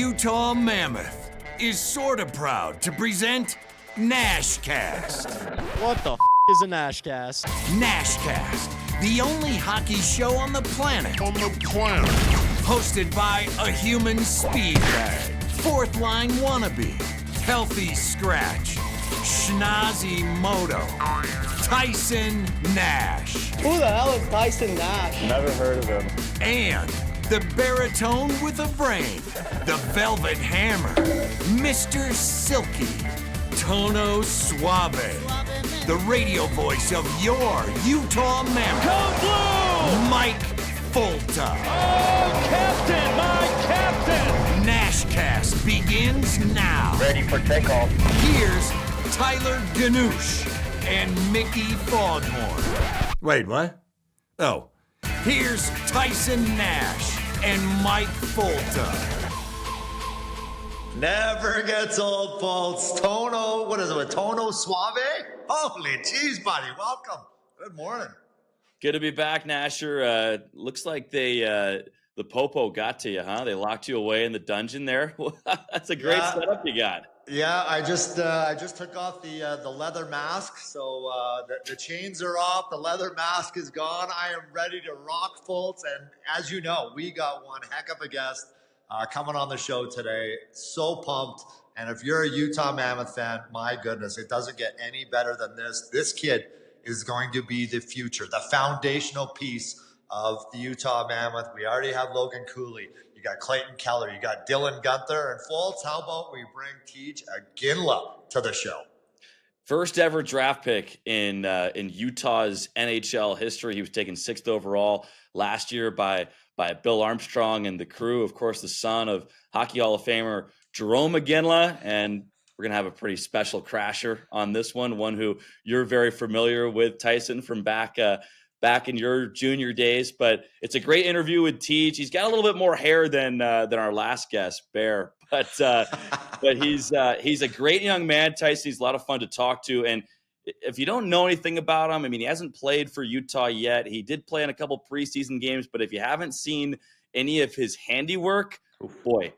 Utah Mammoth is sorta proud to present NashCast. What the is a NashCast? NashCast, the only hockey show on the planet. Hosted by a human speed bag, fourth line wannabe, healthy scratch, schnozzy moto, Tyson Nash. Who the hell is Tyson Nash? Never heard of him. And the baritone with a brain, the velvet hammer, Mr. Silky, Tono Suave, the radio voice of your Utah Mammoth, Code Blue! Mike Folta. Oh, Captain, my Captain! NashCast begins now. Ready for takeoff. Here's Tyler Ganoush and Mickey Foghorn. Wait, what? Oh, here's Tyson Nash and Mike Folta. Never gets old, folks. Tono, what is it, Tono Suave? Holy jeez, buddy, welcome. Good morning. Good to be back, Nasher. Looks like the Popo got to you, huh? They locked you away in the dungeon there. That's a great setup you got. Yeah, I just took off the leather mask, so the chains are off, the leather mask is gone. I am ready to rock, folks, and as you know, we got one heck of a guest coming on the show today. So pumped, and if you're a Utah Mammoth fan, my goodness, it doesn't get any better than this. This kid is going to be the future, the foundational piece of the Utah Mammoth. We already have Logan Cooley. You got Clayton Keller. You got Dylan Guenther. And Foltz, how about we bring Tij Iginla to the show? First ever draft pick in Utah's NHL history. He was taken 6th overall last year by Bill Armstrong and the crew. Of course, the son of Hockey Hall of Famer Jarome Iginla. And we're going to have a pretty special crasher on this one who you're very familiar with, Tyson, from back in your junior days. But it's a great interview with Tij. He's got a little bit more hair than our last guest, Bear. But he's a great young man, Tyson. He's a lot of fun to talk to. And if you don't know anything about him, I mean, he hasn't played for Utah yet. He did play in a couple preseason games. But if you haven't seen any of his handiwork, boy,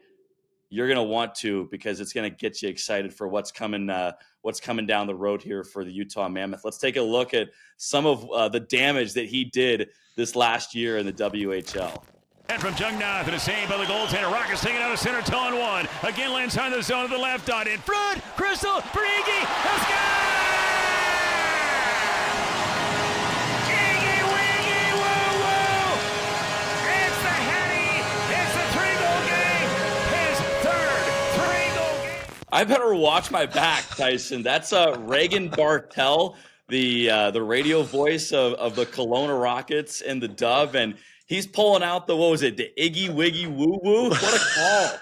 you're going to want to, because it's going to get you excited for what's coming down the road here for the Utah Mammoth. Let's take a look at some of the damage that he did this last year in the WHL. And from Jugnath to the save by the goaltender. Rockets taking out of center, toe and one. Again, lands on the zone of the left dot. In front, Crystal for Iggy. Let's go! Iggy, wiggy, woo, woo! It's the Henny. It's the 3-goal game. His third 3-goal game. I better watch my back, Tyson. That's Reagan Bartel, the radio voice of the Kelowna Rockets and the Dove, and he's pulling out the Iggy Wiggy Woo Woo? What a call!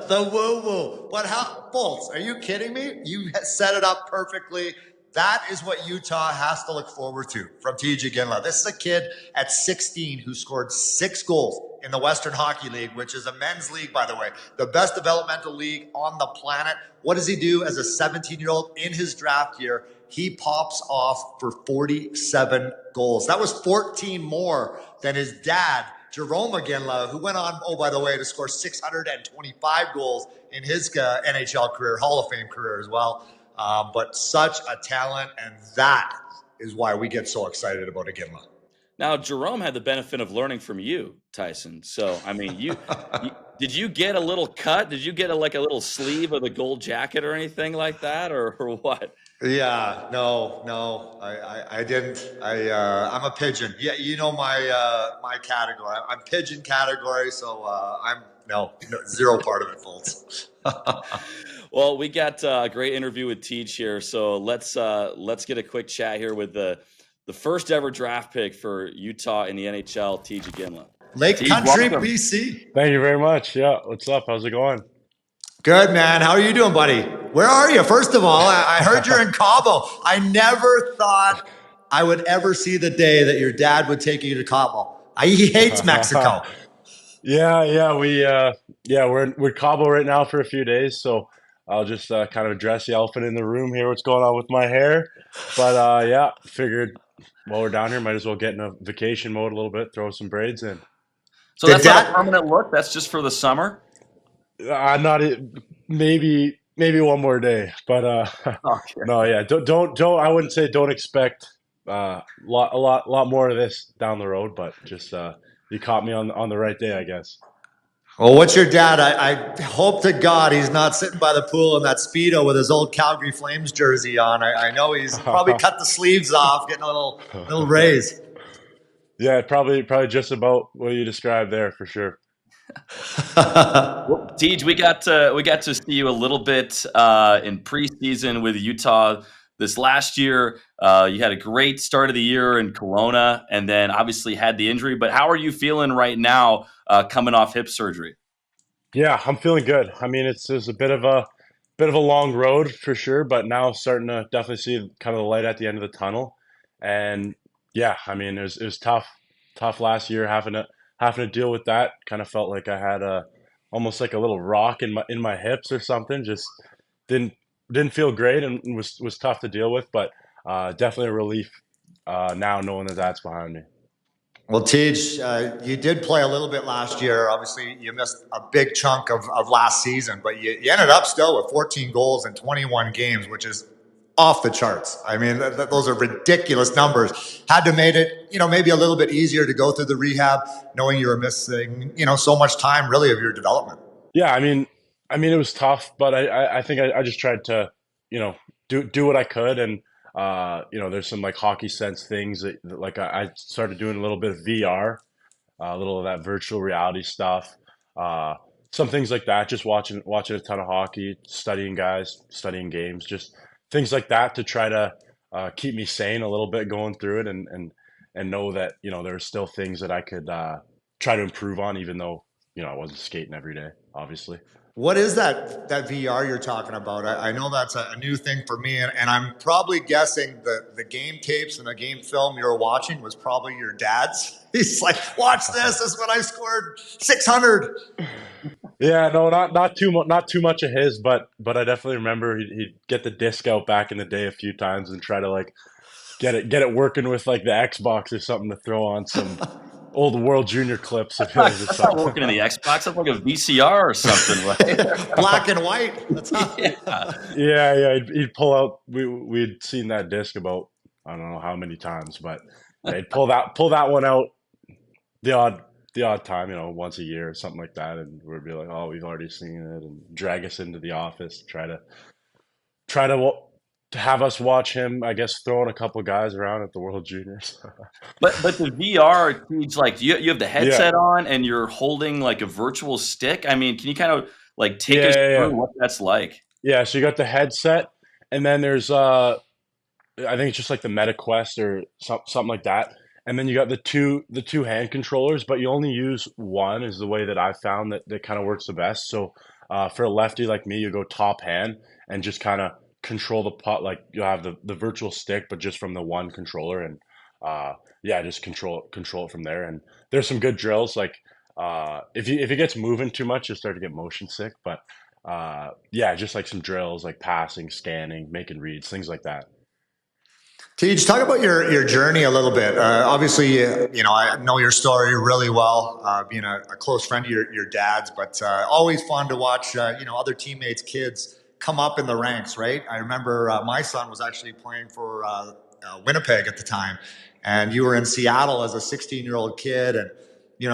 the woo woo. But how, Foltz? Are you kidding me? You set it up perfectly. That is what Utah has to look forward to from Tij Iginla. This is a kid at 16 who scored 6 goals in the Western Hockey League, which is a men's league, by the way, the best developmental league on the planet. What does he do as a 17-year-old in his draft year? He pops off for 47 goals. That was 14 more than his dad, Jarome Iginla, who went on, oh, by the way, to score 625 goals in his NHL career, Hall of Fame career as well. But such a talent, and that is why we get so excited about Iginla. Now, Jerome had the benefit of learning from you, Tyson. So, I mean, did you get a little cut? Did you get a little sleeve of the gold jacket or anything like that, or what? Yeah, no, I didn't. I'm a pigeon. Yeah, you know my category. I'm pigeon category, so I'm no zero part of it, folks. Well, we got a great interview with Tij here, so let's get a quick chat here with the first ever draft pick for Utah in the NHL, Tij Iginla. Lake Tij, Country, welcome. BC. Thank you very much. Yeah, what's up? How's it going? Good, man. How are you doing, buddy? Where are you? First of all, I heard you're in Cabo. I never thought I would ever see the day that your dad would take you to Cabo. He hates Mexico. We're in Cabo right now for a few days, so I'll just kind of address the elephant in the room here, what's going on with my hair. But figured while we're down here, might as well get in a vacation mode a little bit, throw some braids in. So that's not a permanent look? That's just for the summer? Not maybe one more day, but Okay. no, yeah, don't. I wouldn't say don't expect lot more of this down the road, but just you caught me on the right day, I guess. Well, what's your dad? I hope to God he's not sitting by the pool in that Speedo with his old Calgary Flames jersey on. I know he's probably cut the sleeves off, getting a little raise. Yeah, probably just about what you described there for sure. Well, Tej, we got to see you a little bit in preseason with Utah this last year. You had a great start of the year in Kelowna, and then obviously had the injury. But how are you feeling right now, coming off hip surgery? Yeah, I'm feeling good. I mean, it's a bit of a long road for sure, but now starting to definitely see kind of the light at the end of the tunnel. And yeah, I mean, it was tough last year having to deal with that. Kind of felt like I had a almost like a little rock in my hips or something. Just didn't didn't feel great and was tough to deal with, but definitely a relief now knowing that that's behind me. Well, Tej, you did play a little bit last year. Obviously, you missed a big chunk of last season, but you ended up still with 14 goals in 21 games, which is off the charts. I mean, those are ridiculous numbers. Had to made it, maybe a little bit easier to go through the rehab, knowing you were missing, so much time really of your development. Yeah, I mean, it was tough, but I think I just tried to, you know, do what I could, and there's some like hockey sense things that like I started doing a little bit of VR, a little of that virtual reality stuff, uh, some things like that. Just watching a ton of hockey, studying guys, studying games, just things like that to try to keep me sane a little bit going through it, and know that there are still things that I could try to improve on, even though I wasn't skating every day, obviously. What is that VR you're talking about? I know that's a new thing for me, and I'm probably guessing the game tapes and the game film you were watching was probably your dad's. He's like, "Watch this! This is when I scored 600." Yeah, no, not too much of his, but I definitely remember he'd get the disc out back in the day a few times and try to like get it working with like the Xbox or something to throw on some old World Junior clips of his or That's not something. working in the Xbox. That's like a VCR or something, right? Black and white. That's how. Yeah. Yeah, he'd pull out. We'd seen that disc about I don't know how many times, but yeah, he'd pull that one out the odd time, once a year or something like that, and we'd be like, oh, we've already seen it, and drag us into the office, try to have us watch him, I guess, throwing a couple guys around at the World Juniors. But the VR, Tej, like you have the Yeah, headset on and you're holding like a virtual stick. I mean, can you kind of like take us yeah. through what that's like? Yeah, so you got the headset, and then there's I think it's just like the Meta Quest or something like that. And then you got the two hand controllers, but you only use one is the way that I found that kind of works the best. So for a lefty like me, you go top hand and just kind of control the puck, like you have the virtual stick, but just from the one controller, and yeah, just control it from there. And there's some good drills, like if it gets moving too much, you start to get motion sick. But yeah, just like some drills, like passing, scanning, making reads, things like that. Tej, talk about your journey a little bit. Obviously, I know your story really well, being a close friend of your dad's, but always fun to watch, other teammates' kids come up in the ranks, right? I remember my son was actually playing for Winnipeg at the time, and you were in Seattle as a 16-year-old kid, and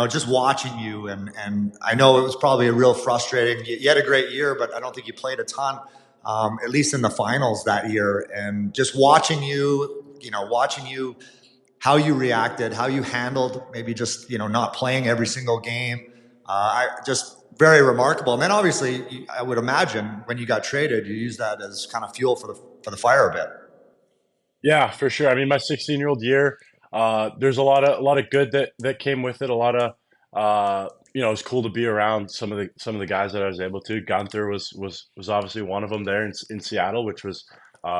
just watching you, and I know it was probably a real frustrating. You had a great year, but I don't think you played a ton, at least in the finals that year. And just watching you, how you reacted, how you handled maybe just not playing every single game. I just very remarkable. And then obviously, I would imagine when you got traded, you used that as kind of fuel for the fire a bit. Yeah, for sure. I mean, my 16-year-old year, there's a lot of good that came with it. A lot of it was cool to be around some of the guys that I was able to. Guenther was obviously one of them there in Seattle, which was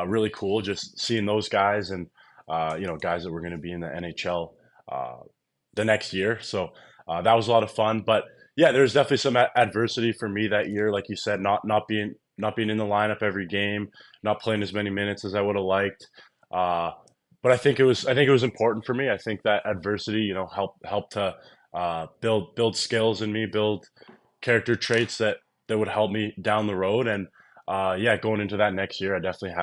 really cool. Just seeing those guys and guys that were going to be in the NHL uh, the next year. So that was a lot of fun. But yeah, there's definitely some adversity for me that year, like you said, not being in the lineup every game, not playing as many minutes as I would have liked. Uh, but I think it was important for me. I think that adversity, helped to build skills in me, build character traits that would help me down the road. And going into that next year, I definitely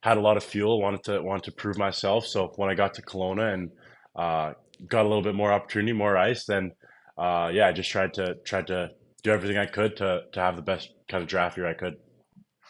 had a lot of fuel. Wanted to prove myself. So when I got to Kelowna and got a little bit more opportunity, more ice, then I just tried to do everything I could to have the best kind of draft year I could.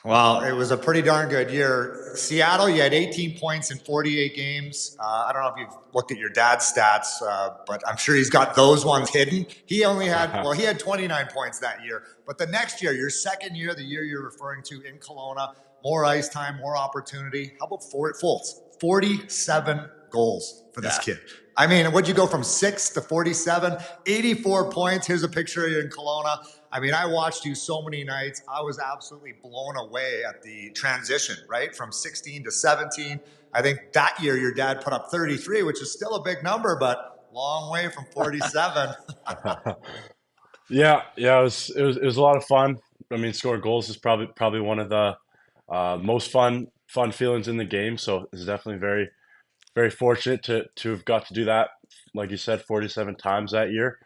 Well, it was a pretty darn good year. Seattle, you had 18 points in 48 games. I don't know if you've looked at your dad's stats, but I'm sure he's got those ones hidden. He only had, he had 29 points that year. But the next year, your second year, the year you're referring to in Kelowna, more ice time, more opportunity. How about Fultz? 47 goals for this kid. I mean, what'd you go from 6 to 47? 84 points. Here's a picture of you in Kelowna. I mean, I watched you so many nights. I was absolutely blown away at the transition, right? From 16 to 17. I think that year your dad put up 33, which is still a big number, but long way from 47. Yeah, it was a lot of fun. I mean, scoring goals is probably one of the most fun feelings in the game. So it's definitely very, very fortunate to have got to do that, like you said, 47 times that year.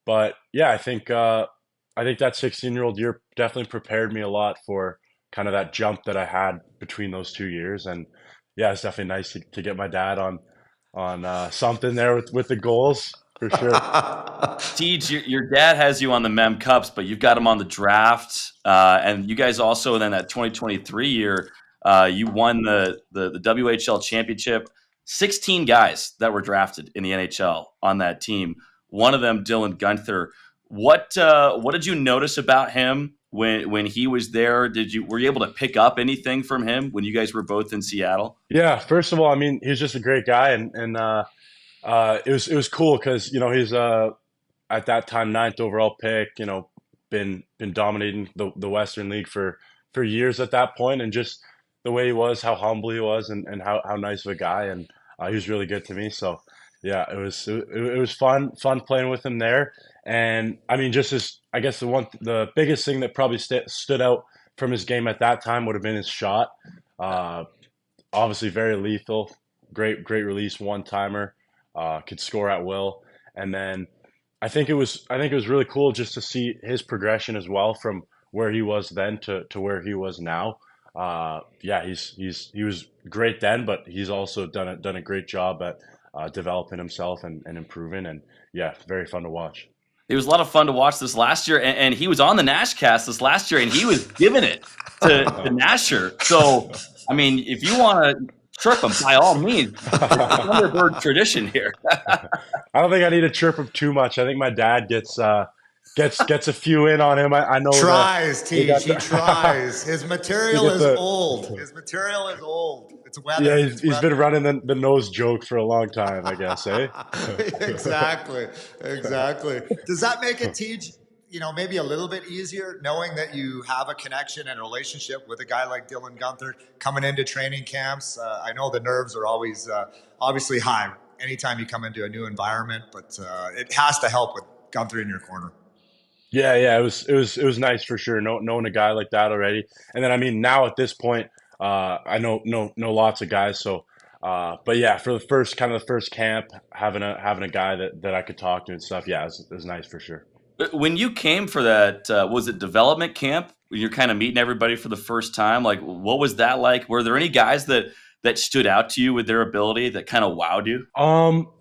But yeah, I think that 16-year-old year definitely prepared me a lot for kind of that jump that I had between those 2 years. And yeah, it's definitely nice to get my dad on something there with the goals for sure. Tij, your dad has you on the Mem Cups, but you've got him on the draft. And you guys also, then that 2023 year, you won the WHL championship. 16 guys that were drafted in the NHL on that team. One of them, Dylan Guenther. What did you notice about him when he was there? Were you able to pick up anything from him when you guys were both in Seattle? Yeah, first of all, I mean, he was just a great guy, and it was cool because he's at that time 9th overall pick. Been dominating the Western League for years at that point, and just the way he was, how humble he was, and how nice of a guy, and he was really good to me. So yeah, it was fun playing with him there. And I mean, I guess the biggest thing that probably stood out from his game at that time would have been his shot. Obviously very lethal, great release, one-timer, could score at will. And then I think it was really cool just to see his progression as well from where he was then to where he was now. He was great then, but he's also done a great job at developing himself and improving. And yeah, very fun to watch. It was a lot of fun to watch this last year, and he was on the NashCast this last year, and he was giving it to Nasher. So, I mean, if you want to chirp him, by all means, it's Thunderbird tradition here. I don't think I need to chirp him too much. I think my dad gets a few in on him. I know. Tries, Tij. He tries. His material is old. His material is old. It's weather. Yeah, he's been running the nose joke for a long time, I guess, eh? Exactly. Does that make it, Tij, maybe a little bit easier knowing that you have a connection and a relationship with a guy like Dylan Guenther coming into training camps? I know the nerves are always obviously high anytime you come into a new environment, but it has to help with Guenther in your corner. Yeah, it was nice for sure, knowing a guy like that already. And then I mean, now at this point, I know lots of guys. So, but yeah, for the first camp, having a guy that I could talk to and stuff, yeah, it was nice for sure. When you came for that, was it development camp? When you're kind of meeting everybody for the first time, like what was that like? Were there any guys that stood out to you with their ability that kind of wowed you?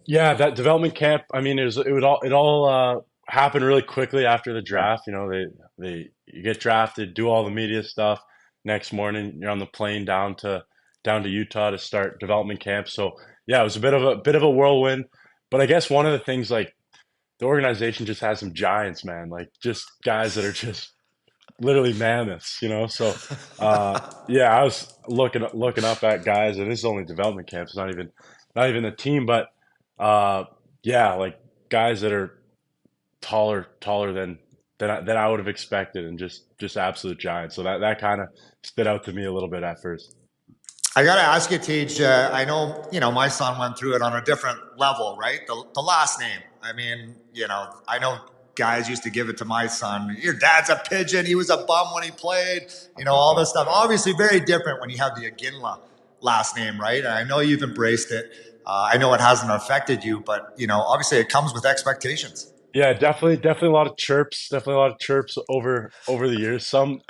Yeah, that development camp. I mean, it all happened really quickly after the draft. You get drafted, do all the media stuff. Next morning, you're on the plane down to Utah to start development camp. So yeah, it was a bit of a whirlwind. But I guess one of the things, like, the organization just has some giants, man. Like, just guys that are just literally mammoths, So I was looking up at guys, and this is only development camp. It's not even the team, but like guys that are taller than I would have expected, and just absolute giants. So that kind of stood out to me a little bit at first. I got to ask you, Tij, I know, my son went through it on a different level, right? The last name. I mean, I know guys used to give it to my son. Your dad's a pigeon. He was a bum when he played, all this stuff. Obviously very different when you have the Iginla last name, right? And I know you've embraced it. I know it hasn't affected you, but, obviously it comes with expectations. Yeah, definitely a lot of chirps. Definitely a lot of chirps over the years. Some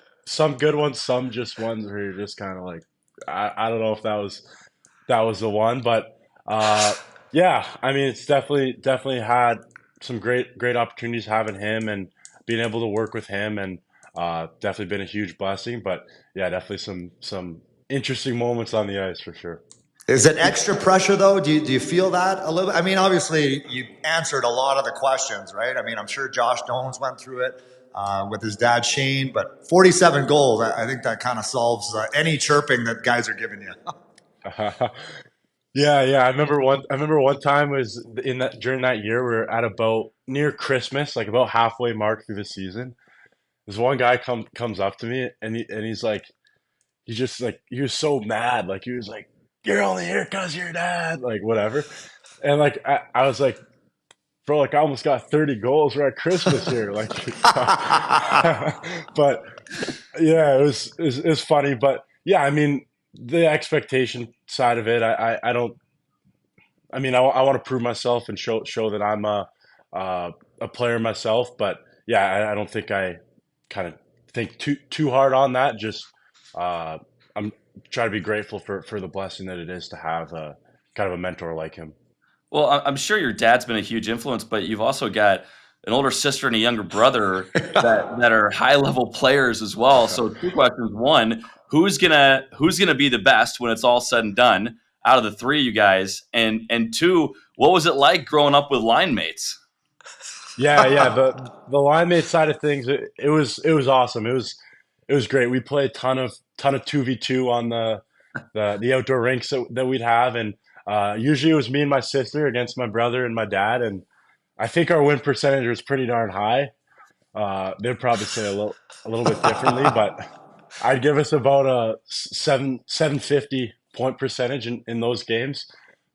good ones, some just ones where you're just kind of like, I don't know if that was the one, but uh, yeah, I mean, it's definitely had some great opportunities having him and being able to work with him, and definitely been a huge blessing. But yeah, definitely some interesting moments on the ice for sure. Is it extra pressure though? Do you feel that a little? I mean, obviously you answered a lot of the questions, right? I mean, I'm sure Josh Dones went through it with his dad Shane, but 47 goals, I think that kind of solves any chirping that guys are giving you. Yeah. I remember one time was in that during that year we were at about near Christmas, like about halfway mark through the season. This one guy comes up to me and he's like he just like he was so mad, like he was like, "You're only here because you're dad," like whatever. And like I was like, "Bro, like I almost got 30 goals. We're at Christmas here." Like but yeah, it was funny, but yeah, I mean the expectation side of it, I don't I mean, I want to prove myself and show that I'm a player myself. But yeah, I don't think I kind of think too hard on that. Just uh, I'm trying to be grateful for the blessing that it is to have kind of a mentor like him. Well, I'm sure your dad's been a huge influence, but you've also got an older sister and a younger brother that are high level players as well. So two questions: one, who's gonna be the best when it's all said and done out of the three of you guys? And two, what was it like growing up with line mates? Yeah. The line mate side of things, it was awesome. It was great. We played ton of 2v2 on the outdoor rinks that we'd have, and usually it was me and my sister against my brother and my dad, and I think our win percentage was pretty darn high. They'd probably say a little bit differently, but I'd give us about a 750 point percentage in those games.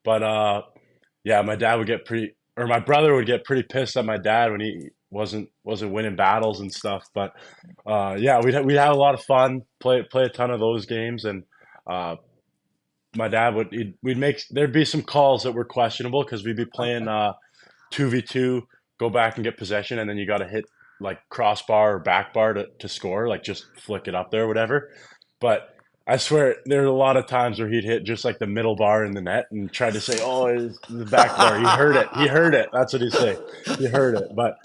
But yeah, my dad would get pretty, or my brother would get pretty pissed at my dad when he wasn't winning battles and stuff. But yeah, we'd have a lot of fun, play a ton of those games, and uh, my dad we'd make there'd be some calls that were questionable because we'd be playing 2v2, go back and get possession, and then you got to hit like crossbar or back bar to score, like just flick it up there or whatever. But I swear there were a lot of times where he'd hit just like the middle bar in the net and try to say, "Oh, it's the back bar." He heard it. He heard it. That's what he'd say. He heard it. But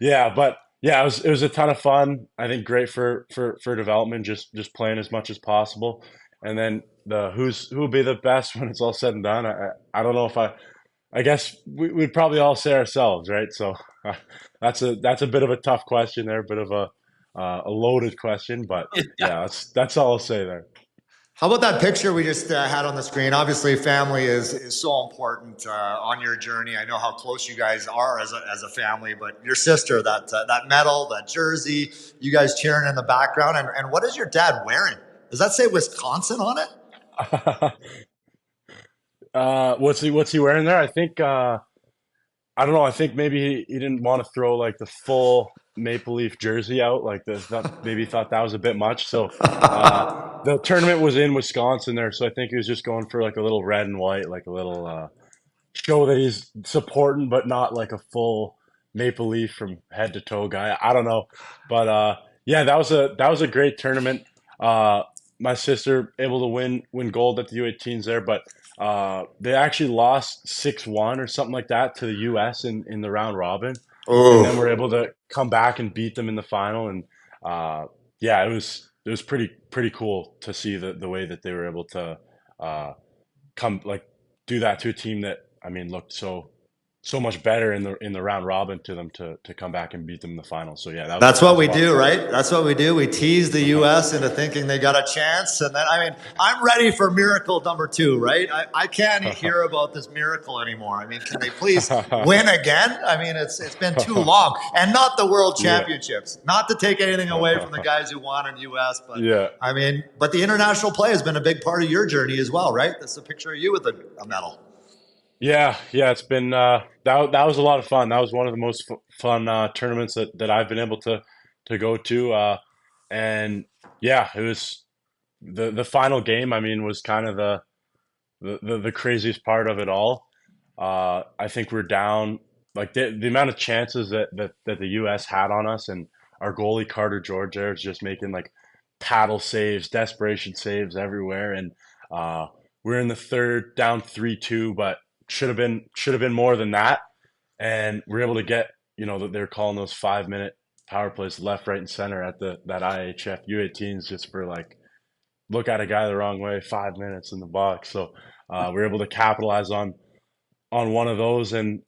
yeah, it was a ton of fun. I think great for development, just playing as much as possible. And then who will be the best when it's all said and done. I don't know if I guess we'd probably all say ourselves, right? So that's a bit of a tough question there, a bit of a loaded question, but yeah, that's all I'll say there. How about that picture we just had on the screen? Obviously, family is so important on your journey. I know how close you guys are as a family, but your sister, that medal, that jersey, you guys cheering in the background, and what is your dad wearing? Does that say Wisconsin on it? What's he wearing there? I think I don't know. I think maybe he didn't want to throw like the full Maple Leaf jersey out. Like maybe thought that was a bit much. So the tournament was in Wisconsin there, so I think he was just going for like a little red and white, like a little show that he's supporting, but not like a full Maple Leaf from head to toe guy. I don't know, but yeah, that was a great tournament. Uh, my sister able to win gold at the U18s there, but they actually lost 6-1 or something like that to the U.S. in the round robin, and then we're Oh, able to come back and beat them in the final. And yeah, it was pretty cool to see the way that they were able to uh, come like do that to a team that I mean looked so much better in the round robin to them to come back and beat them in the final. So yeah, that's that what was a we lot of do, fun. right? That's what we do. We tease the U.S. into thinking they got a chance, and then I mean, I'm ready for miracle number two, right? I can't hear about this miracle anymore. I mean, can they please win again? I mean, it's been too long, and not the World Yeah. Championships. Not to take anything away from the guys who won in U.S., but Yeah. I mean, but the international play has been a big part of your journey as well, right? That's a picture of you with a medal. Yeah, it's been that was a lot of fun. That was one of the most fun tournaments that I've been able to go to. And yeah, it was the final game. I mean, was kind of the craziest part of it all. I think we're down. like the amount of chances that the U.S. had on us, and our goalie Carter George there is just making like paddle saves, desperation saves everywhere, and we're in the third, down 3-2, but should have been more than that, and we're able to get, that they're calling those 5-minute power plays left, right, and center at that IHF U18s just for like look at a guy the wrong way, 5 minutes in the box. So we're able to capitalize on one of those and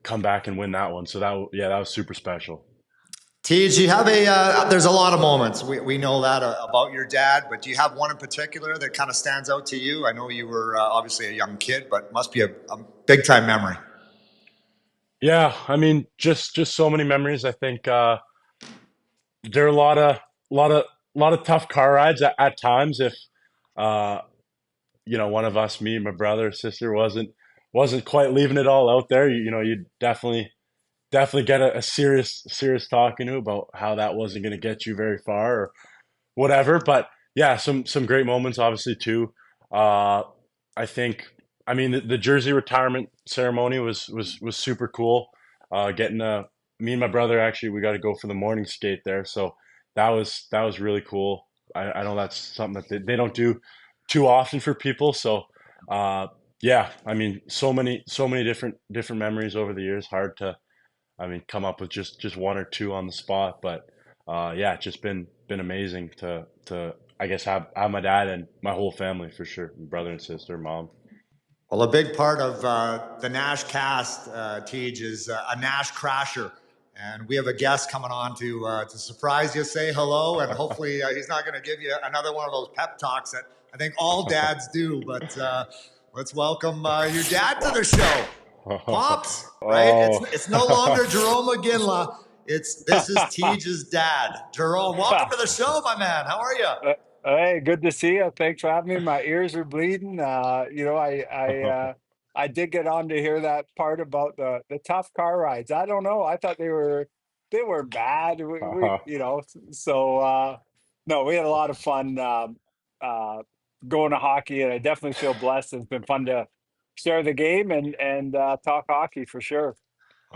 come back and win that one. So that was super special. Tij, you have there's a lot of moments. We know that about your dad, but do you have one in particular that kind of stands out to you? I know you were obviously a young kid, but must be a big time memory. Yeah, I mean, just so many memories. I think there are a lot of tough car rides at times. If one of us, me, my brother, sister, wasn't quite leaving it all out there, you'd definitely get a serious talking to about how that wasn't going to get you very far or whatever. But yeah, some great moments obviously too. I think, I mean, the jersey retirement ceremony was super cool. Getting me and my brother, actually, we got to go for the morning skate there, so that was really cool. I know that's something that they don't do too often for people. So yeah, I mean, so many different memories over the years. Hard to, I mean, come up with just one or two on the spot, but yeah, it's just been amazing to I guess have my dad and my whole family for sure, brother and sister, mom. Well, a big part of the NashCast, Tij, is a NashCrasher. And we have a guest coming on to surprise you, say hello, and hopefully he's not going to give you another one of those pep talks that I think all dads do. But let's welcome your dad to the show, Pops. Right? It's no longer Jarome Iginla. This is Tij's dad, Jerome. Welcome to the show, my man. How are you? Hey, good to see you. Thanks for having me. My ears are bleeding. I did get on to hear that part about the tough car rides. I don't know. I thought they were bad. No, we had a lot of fun going to hockey, and I definitely feel blessed. It's been fun to share the game and talk hockey for sure.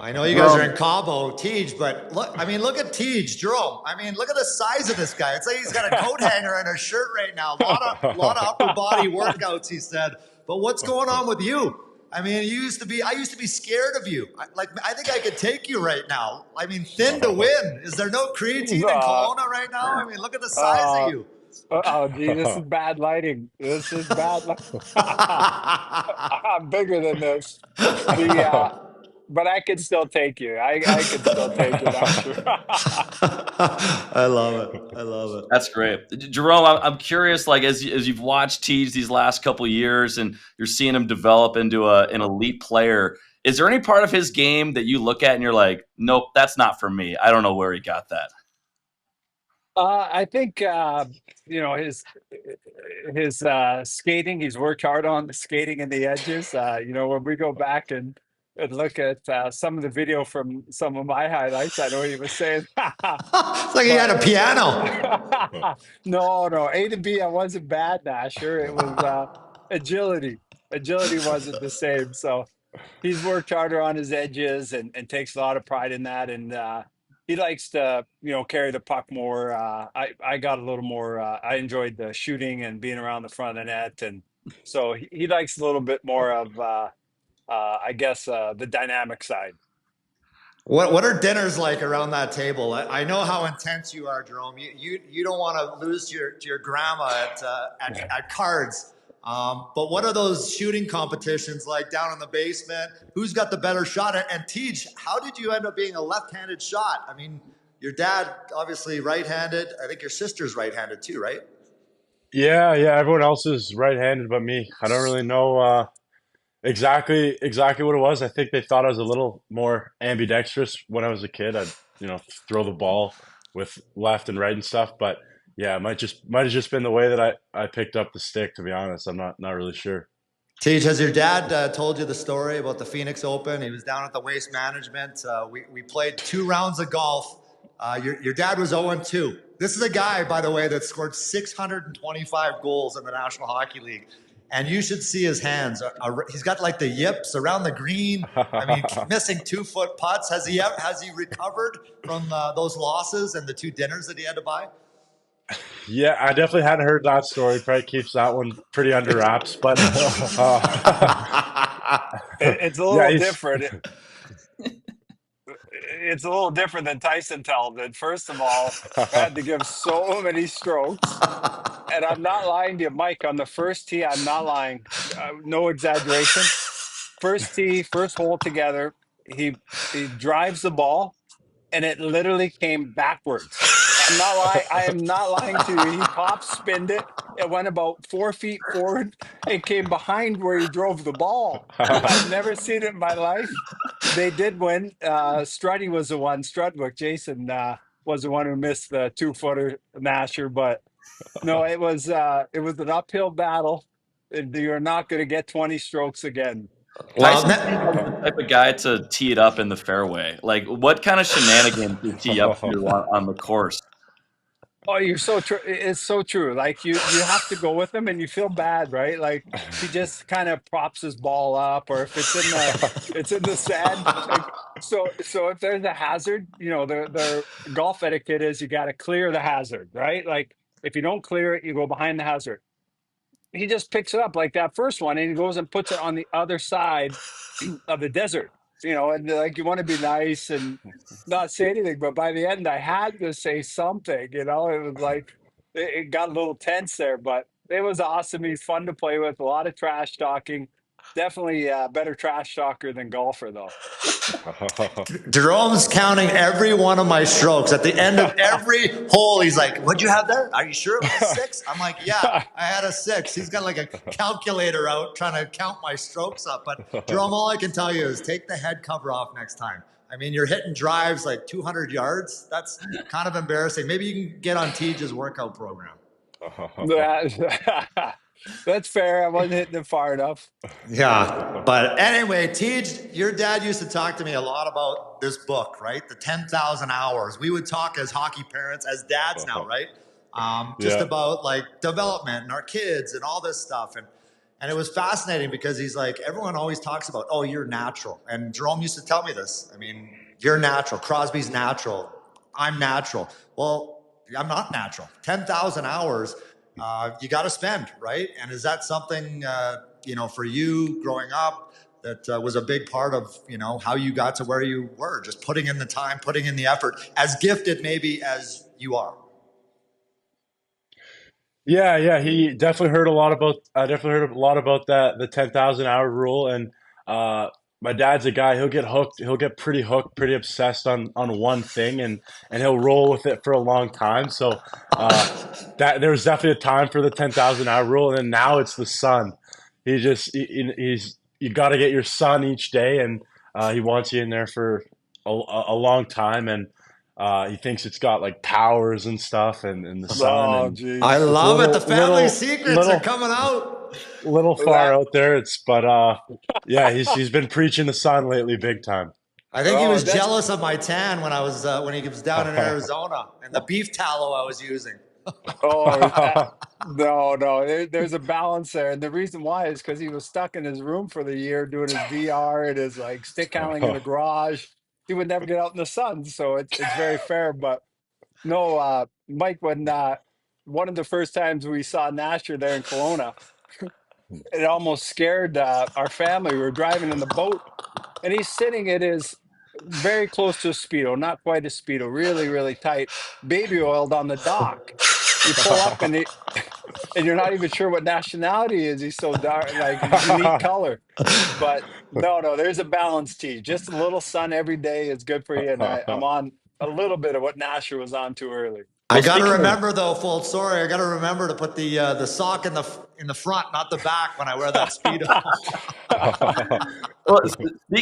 I know you guys are in Cabo, Tij, but look at Tij, Jerome. I mean, look at the size of this guy. It's like he's got a coat hanger and a shirt right now. A lot of upper body workouts, he said. But what's going on with you? I mean, I used to be scared of you. I think I could take you right now. I mean, thin to win. Is there no creatine in Kelowna right now? I mean, look at the size of you. Oh, gee, this is bad lighting. This is bad I'm bigger than this. But I could still take you. I could still take it, I'm sure. I love it. That's great. Jerome, I'm curious, like as you've watched Tij these last couple of years and you're seeing him develop into an elite player, is there any part of his game that you look at and you're like, nope, that's not for me. I don't know where he got that. I think his skating. He's worked hard on the skating and the edges. When we go back and look at some of the video from some of my highlights, I know he was saying, it's like he had a piano. No, A to B, I wasn't bad, Nasher. It was agility. Agility wasn't the same. So he's worked harder on his edges and takes a lot of pride in that. And he likes to, carry the puck more. I got a little more. I enjoyed the shooting and being around the front of the net, and so he likes a little bit more of, I guess, the dynamic side. What are dinners like around that table? I know how intense you are, Jerome. You don't want to lose to your grandma at cards. But what are those shooting competitions like down in the basement? Who's got the better shot? And Tij, how did you end up being a left-handed shot? I mean, your dad obviously right-handed. I think your sister's right-handed too, right? Yeah. Everyone else is right-handed but me. I don't really know exactly what it was. I think they thought I was a little more ambidextrous when I was a kid. I'd throw the ball with left and right and stuff, but yeah, it might have just been the way that I picked up the stick, to be honest. I'm not really sure. Tij, has your dad told you the story about the Phoenix Open? He was down at the Waste Management. We played 2 rounds of golf. Your dad was 0-2. This is a guy, by the way, that scored 625 goals in the National Hockey League. And you should see his hands. He's got like the yips around the green. I mean, missing 2-foot putts. Has he recovered from those losses and the 2 dinners that he had to buy? Yeah, I definitely hadn't heard that story. Probably keeps that one pretty under wraps. But It's a little different. It's a little different than Tyson tells it. First of all, I had to give so many strokes. And I'm not lying to you, Mike. On the first tee, I'm not lying. No exaggeration. First tee, first hole together, he drives the ball, and it literally came backwards. I'm not lying. I am not lying to you. He top spinned it. It went about 4 feet forward and came behind where he drove the ball. I've never seen it in my life. They did win. Struddy was the one. Strudwick, Jason, was the one who missed the 2-footer Nasher. But no, it was an uphill battle. And you're not going to get 20 strokes again. Tyson seems like the type of guy to tee it up in the fairway. Like, what kind of shenanigans do you tee up to on the course? Oh, you're so true. It's so true. Like you have to go with him, and you feel bad, right? Like he just kind of props his ball up, or if it's in the sand. Like, so if there's a hazard, the golf etiquette is you got to clear the hazard, right? Like if you don't clear it, you go behind the hazard. He just picks it up like that first one, and he goes and puts it on the other side of the desert. And like you want to be nice and not say anything, but by the end, I had to say something. It was like it got a little tense there, but it was awesome. He's fun to play with. A lot of trash talking. Definitely a better trash talker than golfer, though. Jerome's counting every one of my strokes. At the end of every hole, he's like, "What'd you have there? Are you sure it was a 6?" I'm like, "Yeah, I had a 6." He's got like a calculator out trying to count my strokes up. But Jerome, all I can tell you is take the head cover off next time. I mean, you're hitting drives like 200 yards. That's kind of embarrassing. Maybe you can get on Tij's workout program. That's fair. I wasn't hitting it far enough. Yeah. But anyway, Tij, your dad used to talk to me a lot about this book, right? The 10,000 hours. We would talk as hockey parents, as dads now, right? Just about like development and our kids and all this stuff. And it was fascinating because he's like, everyone always talks about, oh, you're natural. And Jerome used to tell me this. I mean, you're natural. Crosby's natural. I'm natural. Well, I'm not natural. 10,000 hours. You got to spend, right? And is that something, for you growing up that was a big part of, how you got to where you were, just putting in the time, putting in the effort, as gifted maybe as you are? Yeah. He definitely heard a lot about. I definitely heard a lot about that, the 10,000 hour rule. And my dad's a guy. He'll get hooked. He'll get pretty hooked, pretty obsessed on one thing, and he'll roll with it for a long time. So that there was definitely a time for the 10,000 hour rule, and then now it's the sun. He's you got to get your sun each day, and he wants you in there for a long time, and he thinks it's got like powers and stuff, and the sun. Oh, and geez. I love it. The family secrets are coming out. A little far out there, yeah, he's been preaching the sun lately, big time. I think he was jealous of my tan when he was down in Arizona and the beef tallow I was using. No. There's a balance there, and the reason why is because he was stuck in his room for the year doing his VR and his like stick handling in the garage. He would never get out in the sun, so it's very fair. But no, Mike, when one of the first times we saw Nasher there in Kelowna, it almost scared our family. We were driving in the boat, and he's sitting at his very close to a Speedo, not quite a Speedo, really, really tight, baby oiled on the dock. You pull up, and you're not even sure what nationality is. He's so dark, like unique color. But no, there's a balance, T. Just a little sun every day is good for you, and I'm on a little bit of what Nasher was on too early. I got to remember though, I got to remember to put the sock in the front, not the back, when I wear that Speedo. Well,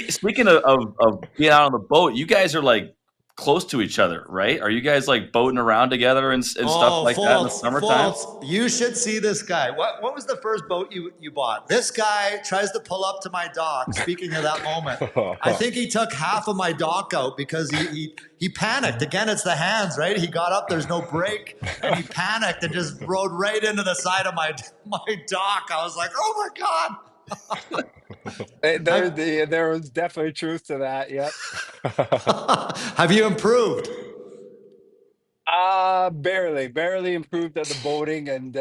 speaking of being out on the boat, you guys are like close to each other, right? Are you guys like boating around together and stuff like that in the summertime? You should see this guy. What was the first boat you bought? This guy tries to pull up to my dock. Speaking of that moment, I think he took half of my dock out because he panicked. Again, it's the hands, right? He got up, there's no brake, and he panicked and just rode right into the side of my dock. I was like, oh my God. There was definitely truth to that. Yep. Have you improved? Barely improved at the boating, and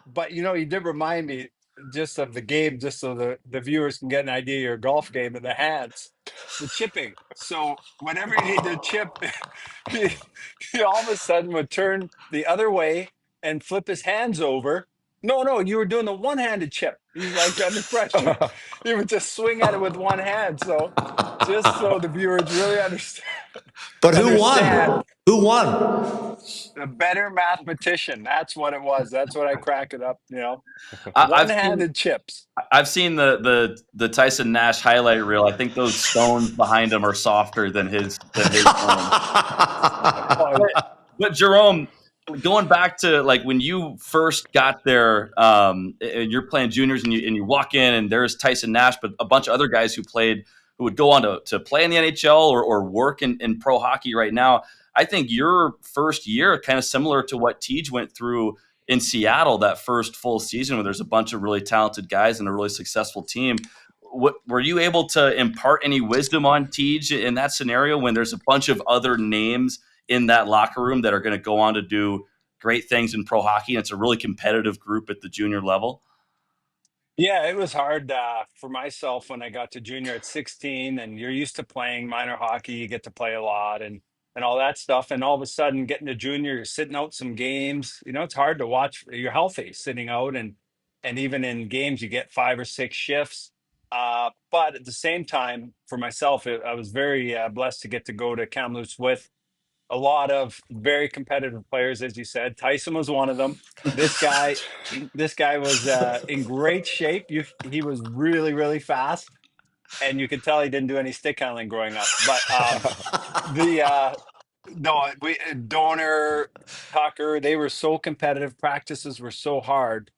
but you did remind me just of the game, just so the viewers can get an idea of your golf game and the hands, the chipping. So whenever you need to chip, he all of a sudden would turn the other way and flip his hands over. No, you were doing the one-handed chip. He's like under pressure. He would just swing at it with one hand. So just so the viewers really understand. But who won? Who won? The better mathematician. That's what it was. That's what I crack it up. One-handed chips. I've seen the Tyson Nash highlight reel. I think those stones behind him are softer than his stones. But Jerome, going back to like when you first got there, and you're playing juniors, and you walk in, and there's Tyson Nash, but a bunch of other guys who would go on to play in the NHL or work in pro hockey right now. I think your first year, kind of similar to what Tij went through in Seattle, that first full season where there's a bunch of really talented guys and a really successful team. Were you able to impart any wisdom on Tij in that scenario when there's a bunch of other names in that locker room that are going to go on to do great things in pro hockey, and it's a really competitive group at the junior level? Yeah, it was hard for myself when I got to junior at 16, and you're used to playing minor hockey. You get to play a lot and all that stuff. And all of a sudden, getting to junior, you're sitting out some games. It's hard to watch. You're healthy sitting out, and even in games, you get 5 or 6 shifts. But at the same time, for myself, I was very blessed to get to go to Kamloops with a lot of very competitive players, as you said. Tyson was one of them. This guy was in great shape. He was really, really fast, and you could tell he didn't do any stick handling growing up. But Donor, Tucker, they were so competitive. Practices were so hard.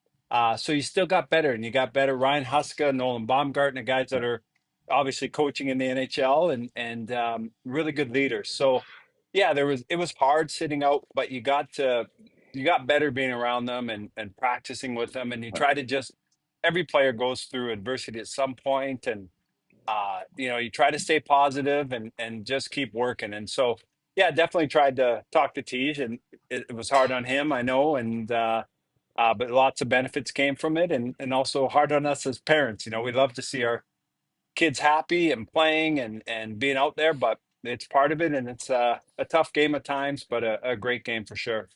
So you still got better, and you got better. Ryan Huska, Nolan Baumgartner, guys that are obviously coaching in the NHL and really good leaders. So yeah, it was hard sitting out, but you got better being around them and practicing with them, and you try to just every player goes through adversity at some point, and you try to stay positive and just keep working. And so yeah, definitely tried to talk to Tej, and it was hard on him, I know, and but lots of benefits came from it, and also hard on us as parents. We love to see our kids happy and playing and being out there, but it's part of it, and it's a tough game at times, but a great game for sure.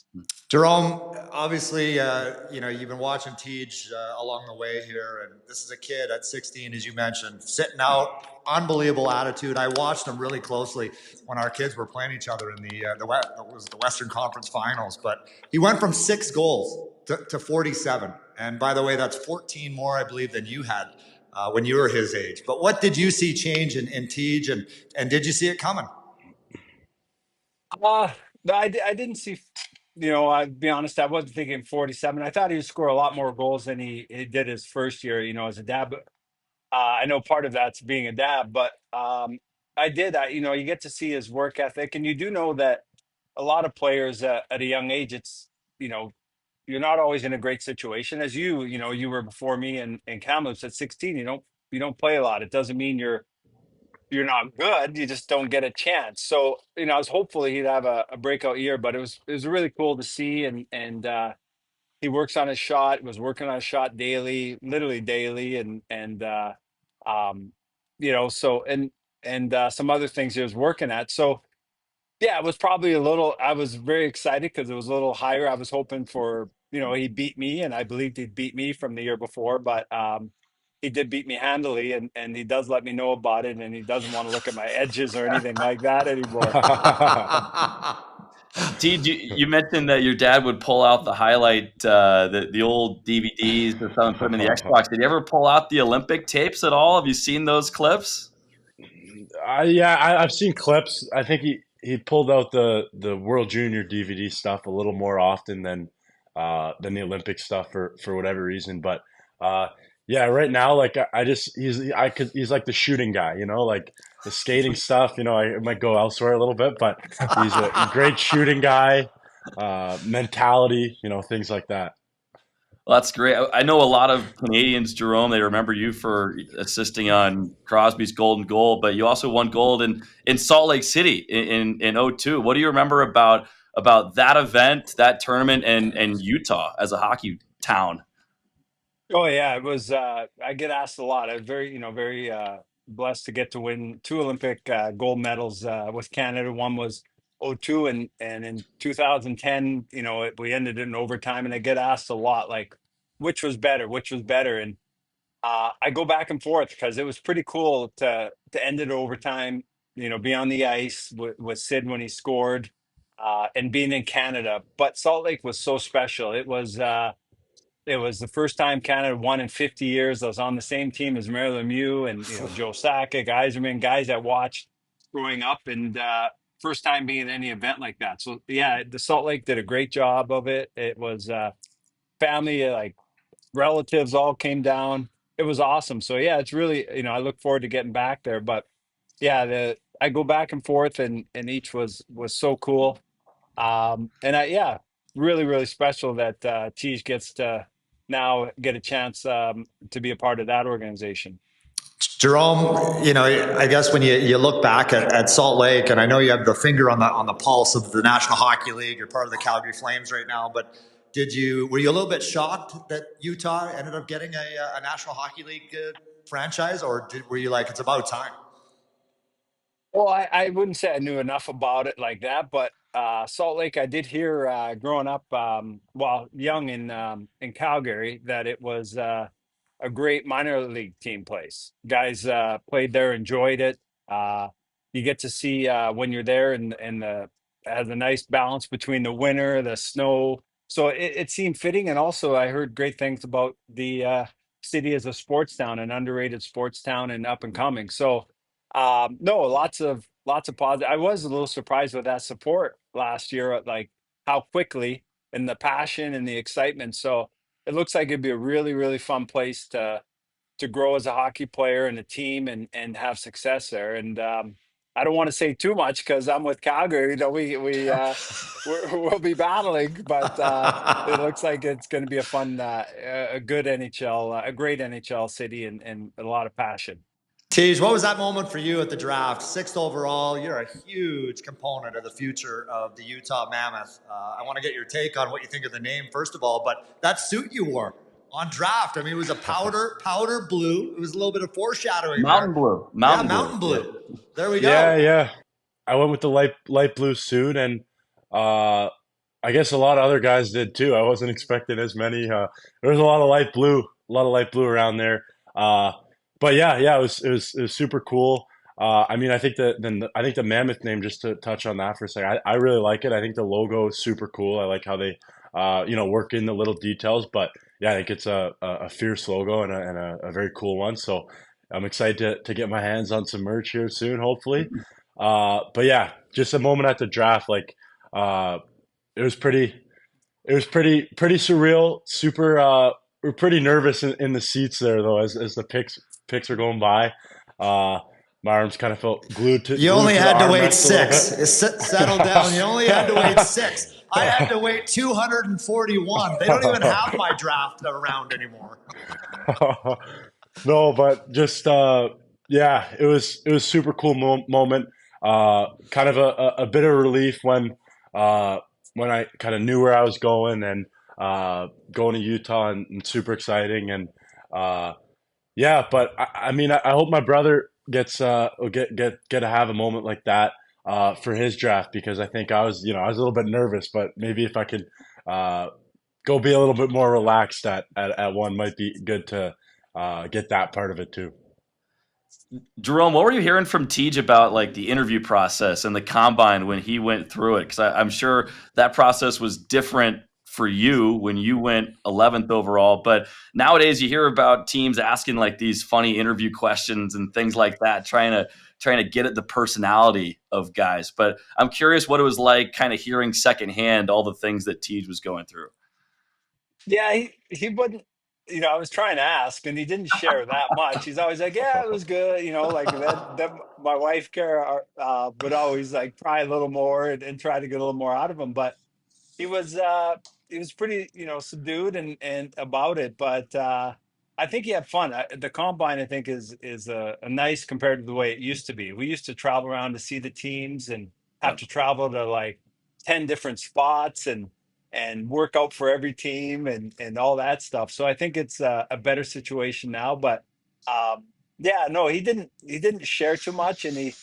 Jerome, obviously, you've been watching Tij along the way here, and this is a kid at 16, as you mentioned, sitting out, unbelievable attitude. I watched him really closely when our kids were playing each other in the Western Conference Finals, but he went from 6 goals to 47, and by the way, that's 14 more, I believe, than you had when you were his age. But what did you see change in Tij, and did you see it coming? No, I didn't see. I'll be honest, I wasn't thinking 47. I thought he would score a lot more goals than he did his first year, as a dad. But I know part of that's being a dad, but you get to see his work ethic, and you do know that a lot of players at a young age, it's, you're not always in a great situation. As you were before me in Kamloops at 16. You don't play a lot. It doesn't mean you're not good. You just don't get a chance. So, I was hopeful he'd have a breakout year, but it was really cool to see. And he works on his shot, was working on his shot daily, literally daily. So, and some other things he was working at. So yeah, it was probably I was very excited because it was a little higher. I was hoping for, he beat me, and I believed he'd beat me from the year before, but he did beat me handily, and he does let me know about it, and he doesn't want to look at my edges or anything like that anymore. Tij, you mentioned that your dad would pull out the highlight, the old DVDs or something, put them in the Xbox. Did you ever pull out the Olympic tapes at all? Have you seen those clips? Yeah, I've seen clips. I think he pulled out the World Junior DVD stuff a little more often than the Olympic stuff for whatever reason. But yeah, right now, like I just he's like the shooting guy, like the skating stuff. I might go elsewhere a little bit, but he's a great shooting guy, mentality, things like that. Well, that's great. I know a lot of Canadians, Jerome, they remember you for assisting on Crosby's golden goal, but you also won gold in Salt Lake City in '02. What do you remember about that event, that tournament, and Utah as a hockey town? Oh yeah, it was. I get asked a lot. I was very blessed to get to win two Olympic gold medals with Canada. One was '02, and in 2010, we ended in overtime. And I get asked a lot, like, which was better, and I go back and forth because it was pretty cool to end it overtime. Be on the ice with Sid when he scored, and being in Canada. But Salt Lake was so special. It was the first time Canada won in 50 years. I was on the same team as Mary Lemieux and Joe Sakic, Yzerman, guys that watched growing up, and first time being in any event like that. So yeah, the Salt Lake did a great job of it. It was family, like relatives, all came down. It was awesome. So yeah, it's really I look forward to getting back there. But yeah, I go back and forth, and each was so cool. And yeah, really, really special that Tij gets to now get a chance to be a part of that organization. Jerome, I guess when you look back at Salt Lake, and I know you have the finger on the pulse of the National Hockey League, you're part of the Calgary Flames right now, but were you a little bit shocked that Utah ended up getting a National Hockey League franchise, or were you like, it's about time? Well, I wouldn't say I knew enough about it like that, but Salt Lake, I did hear growing up, while young in Calgary, that it was a great minor league team place. Guys played there, enjoyed it. You get to see when you're there, and has a nice balance between the winter, the snow. So it seemed fitting, and also I heard great things about the city as a sports town, an underrated sports town, and up and coming. So. No, lots of positive. I was a little surprised with that support last year, like how quickly, and the passion and the excitement. So it looks like it'd be a really, really fun place to grow as a hockey player and a team, and have success there. And I don't want to say too much because I'm with Calgary. We'll be battling, but it looks like it's going to be a fun, a good NHL, a great NHL city, and a lot of passion. Tej, what was that moment for you at the draft? 6th overall, you're a huge component of the future of the Utah Mammoth. I want to get your take on what you think of the name, first of all, but that suit you wore on draft, I mean, it was a powder blue. It was a little bit of foreshadowing Mountain there. blue. Mountain blue. Yeah. There we go. Yeah. I went with the light blue suit, and I guess a lot of other guys did too. I wasn't expecting as many. There was a lot of light blue around there. But yeah, it was super cool. I mean, I think the Mammoth name, just to touch on that for a second, I really like it. I think the logo is super cool. I like how they work in the little details. But yeah, I think it's a fierce logo and a very cool one. So I'm excited to get my hands on some merch here soon, hopefully. But yeah, just a moment at the draft, like it was pretty surreal. Super. We're pretty nervous in the seats there though, as the picks are going by. My arms kind of felt glued to. You only had to wait 6. Settle down. You only had to wait 6. I had to wait 241. They don't even have my draft around anymore. No, but just yeah, it was super cool moment. Kind of a bit of relief when I kind of knew where I was going, and going to Utah, and super exciting. And yeah, but I mean, I hope my brother gets will get to have a moment like that for his draft, because I think I was a little bit nervous, but maybe if I could go be a little bit more relaxed at one, might be good to get that part of it too. Jerome, what were you hearing from Tij about like the interview process and the combine when he went through it? Because I'm sure that process was different for you when you went 11th overall. But nowadays you hear about teams asking like these funny interview questions and things like that, trying to get at the personality of guys. But I'm curious what it was like kind of hearing secondhand all the things that Tej was going through. Yeah, he wouldn't. I was trying to ask, and he didn't share that much. He's always like, "Yeah, it was good." Like that. My wife Kara would always like pry a little more and try to get a little more out of him. But he was pretty subdued and about it, but I think he had fun. The combine I think is a nice compared to the way it used to be. We used to travel around to see the teams and have Yep. to travel to like 10 different spots and work out for every team and all that stuff. So I think it's a better situation now, but yeah, no, he didn't share too much, and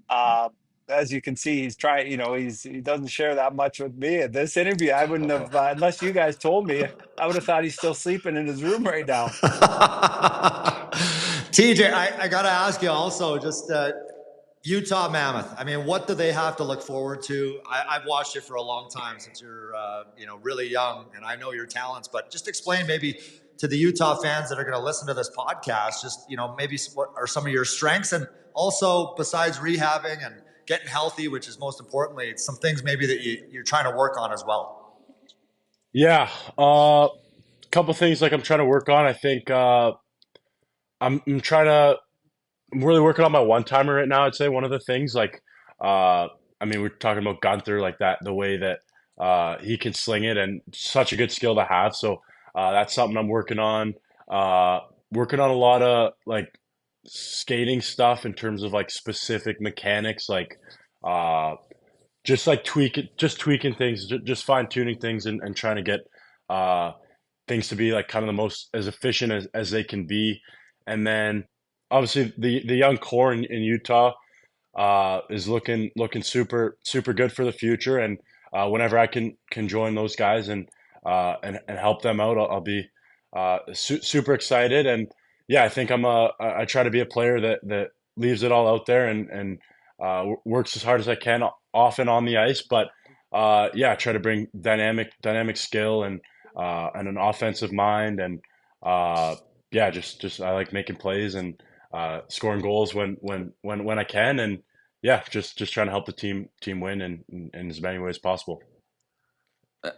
uh, as you can see, he's trying, he doesn't share that much with me. At this interview, I wouldn't have, unless you guys told me, I would have thought he's still sleeping in his room right now. TJ, I got to ask you also, just Utah Mammoth. I mean, what do they have to look forward to? I've watched it for a long time since you're, really young, and I know your talents. But just explain maybe to the Utah fans that are going to listen to this podcast, just maybe what are some of your strengths, and also besides rehabbing and getting healthy, which is most importantly, some things maybe that you're trying to work on as well. Yeah, couple things like I'm trying to work on. I think I'm trying to. I'm really working on my one timer right now. I'd say one of the things like, I mean, we're talking about Guenther like that, the way that he can sling it, and such a good skill to have. So that's something I'm working on. Working on a lot of like skating stuff in terms of like specific mechanics, like uh, just like tweaking things, just fine tuning things, and trying to get uh, things to be like kind of the most as efficient as they can be. And then obviously the young core in Utah is looking super good for the future. And whenever I can join those guys and help them out, I'll be super excited. And yeah, I think I try to be a player that leaves it all out there and works as hard as I can off and on the ice. But yeah, try to bring dynamic skill and an offensive mind. And yeah, just I like making plays and scoring goals when I can. And yeah, just trying to help the team win in as many ways as possible.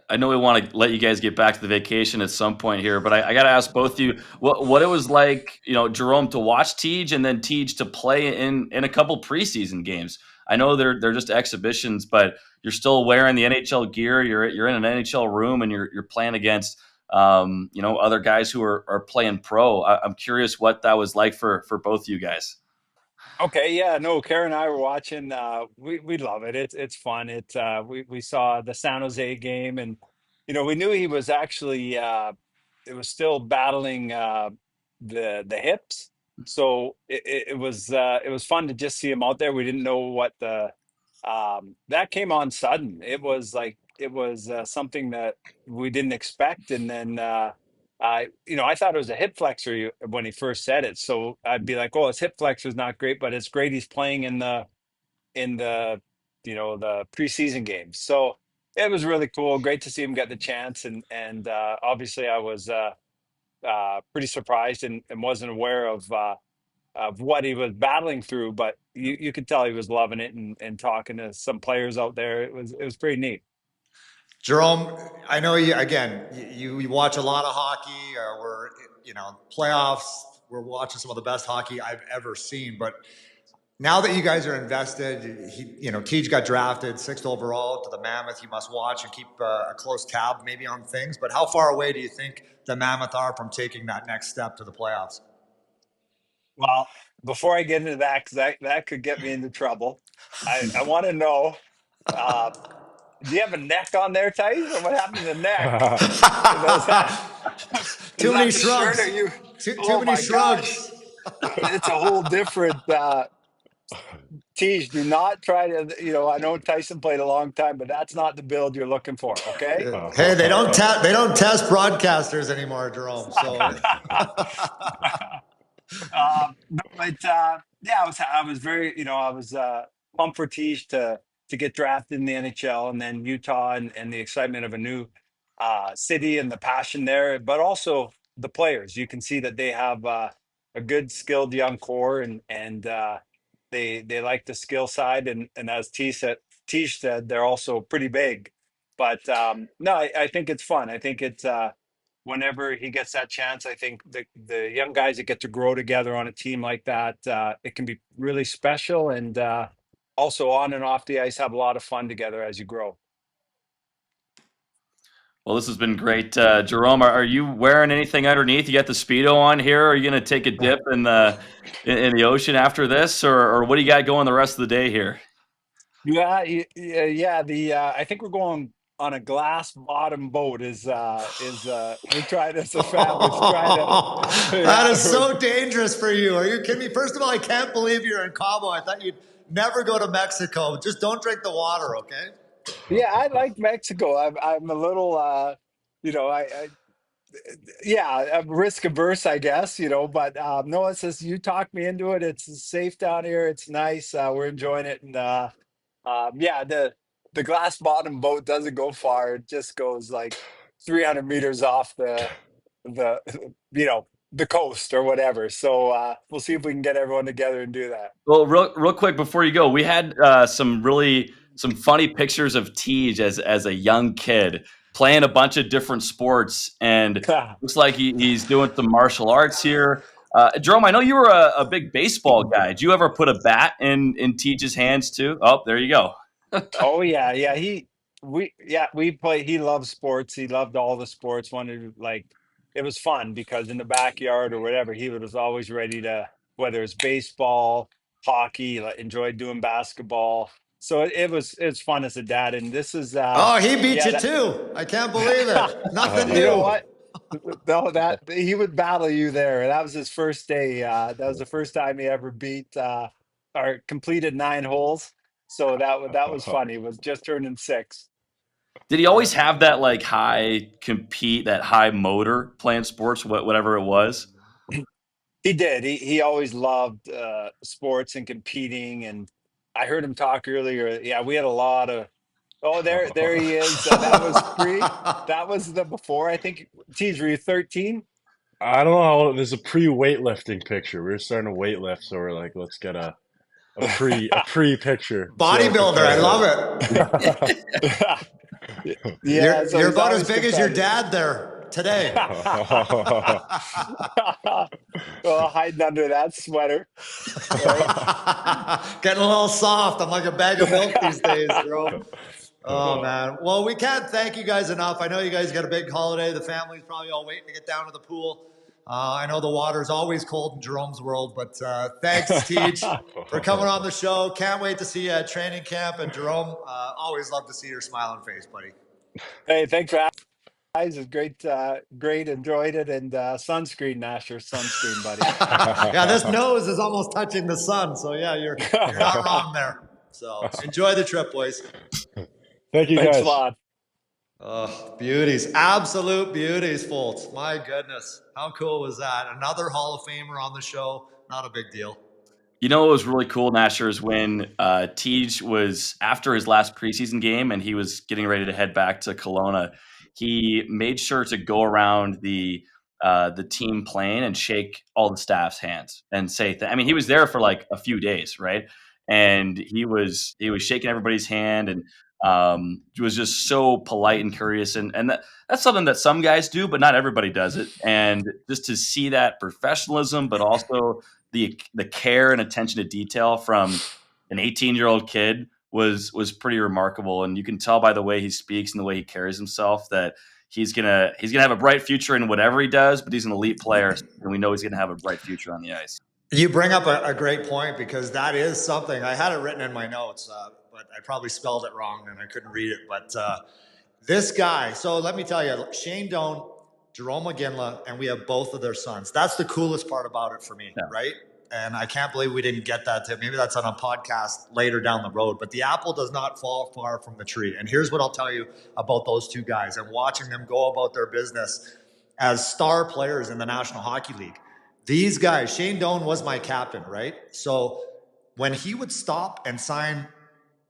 I know we want to let you guys get back to the vacation at some point here, but I got to ask both of you what it was like, Jerome, to watch Tej and then Tej to play in a couple preseason games. I know they're just exhibitions, but you're still wearing the NHL gear. You're in an NHL room and you're playing against other guys who are playing pro. I'm curious what that was like for both of you guys. Okay, yeah, no, Kara and I were watching. We love it. It's fun. We saw the San Jose game, and we knew he was actually it was still battling the hips. So it was fun to just see him out there. We didn't know what the that came on sudden. It was something that we didn't expect, and then. I thought it was a hip flexor when he first said it. So I'd be like, "Oh, his hip flexor is not great, but it's great he's playing in the preseason games." So it was really cool. Great to see him get the chance, and obviously I was pretty surprised and wasn't aware of what he was battling through, but you could tell he was loving it and talking to some players out there. It was pretty neat. Jerome, I know you again. You watch a lot of hockey. We're playoffs. We're watching some of the best hockey I've ever seen. But now that you guys are invested, Tej got drafted 6th overall to the Mammoth. You must watch and keep a close tab maybe on things. But how far away do you think the Mammoth are from taking that next step to the playoffs? Well, before I get into that, because that could get me into trouble, I want to know. Uh, Do you have a neck on there, Tyson? What happened to the neck? Is that, is Too that many the shirt? shrugs. Are you? Too Oh many my gosh, shrugs. it's a whole different. Tease. Do not try to. I know Tyson played a long time, but that's not the build you're looking for. Okay. Hey, they don't test broadcasters anymore, Jerome. So But yeah, I was very, I was pumped for Tej to get drafted in the NHL, and then Utah and the excitement of a new city and the passion there, but also the players. You can see that they have a good, skilled young core, and they like the skill side. And as Tij said, they're also pretty big. But no, I think it's fun. I think it's whenever he gets that chance, I think the young guys that get to grow together on a team like that, it can be really special, and also on and off the ice have a lot of fun together as you grow. Well, this has been great. Jerome, are you wearing anything underneath? You got the Speedo on here? Are you going to take a dip in the ocean after this, or what do you got going the rest of the day here? Yeah, yeah. The I think we're going on a glass bottom boat. We're trying as a family. Trying to. That is Yeah, so dangerous for you. Are you kidding me? First of all, I can't believe you're in Cabo. I thought you'd never go to Mexico. Just don't drink the water, okay? yeah. I like Mexico. I'm a little. You know, yeah, I'm risk averse, I guess, but no, it says you talked me into it. It's safe down here. It's nice. We're enjoying it. And yeah, the glass bottom boat doesn't go far. It just goes like 300 meters off the, the coast or whatever. So we'll see if we can get everyone together and do that. Well, real quick before you go, we had some funny pictures of Tej as a young kid playing a bunch of different sports, and looks like he's doing some martial arts here. Jerome, I know you were a big baseball guy. Did you ever put a bat in Tej's hands too? Oh, there you go. Oh yeah, yeah. We play. He loves sports. He loved all the sports. Wanted to, like, it was fun because in the backyard or whatever, he was always ready to, whether it's baseball, hockey, like, enjoyed doing basketball. So it's fun as a dad. And this is Oh, he beat yeah, you too. I can't believe it. Nothing you know new. what? No, that he would battle you there. That was his first day. That was the first time he ever beat or completed 9 holes. So that was funny. It was just turning 6. Did he always have that like that high motor playing sports, whatever it was? He did. He always loved sports and competing. And I heard him talk earlier. Yeah, we had a lot of. Oh, there he is. That was pre. That was the before. I think. Geez, were you 13? I don't know how old, there's a pre-weightlifting picture. We were starting to weightlift, so we're like, let's get a pre picture. Bodybuilder, I love it. Yeah, so You're he's about as always big as your competitive. dad there today. Well, hiding under that sweater. Right? Getting a little soft. I'm like a bag of milk these days, bro. Oh, man. Well, we can't thank you guys enough. I know you guys got a big holiday. The family's probably all waiting to get down to the pool. I know the water's always cold in Jerome's world, but thanks, Tij, for coming on the show. Can't wait to see you at training camp. And Jerome, always love to see your smiling face, buddy. Hey, thanks for having me, guys. It's great, great. Enjoyed it. And sunscreen, Nasher, sunscreen, buddy. Yeah, this nose is almost touching the sun. So, yeah, you're not wrong there. So, enjoy the trip, boys. Thank you, Thanks guys. a lot. Oh, beauties. Absolute beauties, folks. My goodness. How cool was that? Another Hall of Famer on the show. Not a big deal. You know what was really cool, Nasher, is when Tej was after his last preseason game and he was getting ready to head back to Kelowna. He made sure to go around the team plane and shake all the staff's hands and say, I mean, he was there for like a few days, right? And he was shaking everybody's hand and was just so polite and curious, and that's something that some guys do, but not everybody does it. And just to see that professionalism, but also the care and attention to detail from an 18-year-old kid was pretty remarkable. And you can tell by the way he speaks and the way he carries himself that he's gonna have a bright future in whatever he does. But he's an elite player, and we know he's gonna have a bright future on the ice. You bring up a great point because that is something. I had it written in my notes, but I probably spelled it wrong and I couldn't read it. But this guy, so let me tell you, Shane Doan, Jarome Iginla, and we have both of their sons. That's the coolest part about it for me, right? And I can't believe we didn't get that to, maybe that's on a podcast later down the road, but the apple does not fall far from the tree. And here's what I'll tell you about those two guys and watching them go about their business as star players in the National Hockey League. These guys, Shane Doan was my captain, right? So when he would stop and sign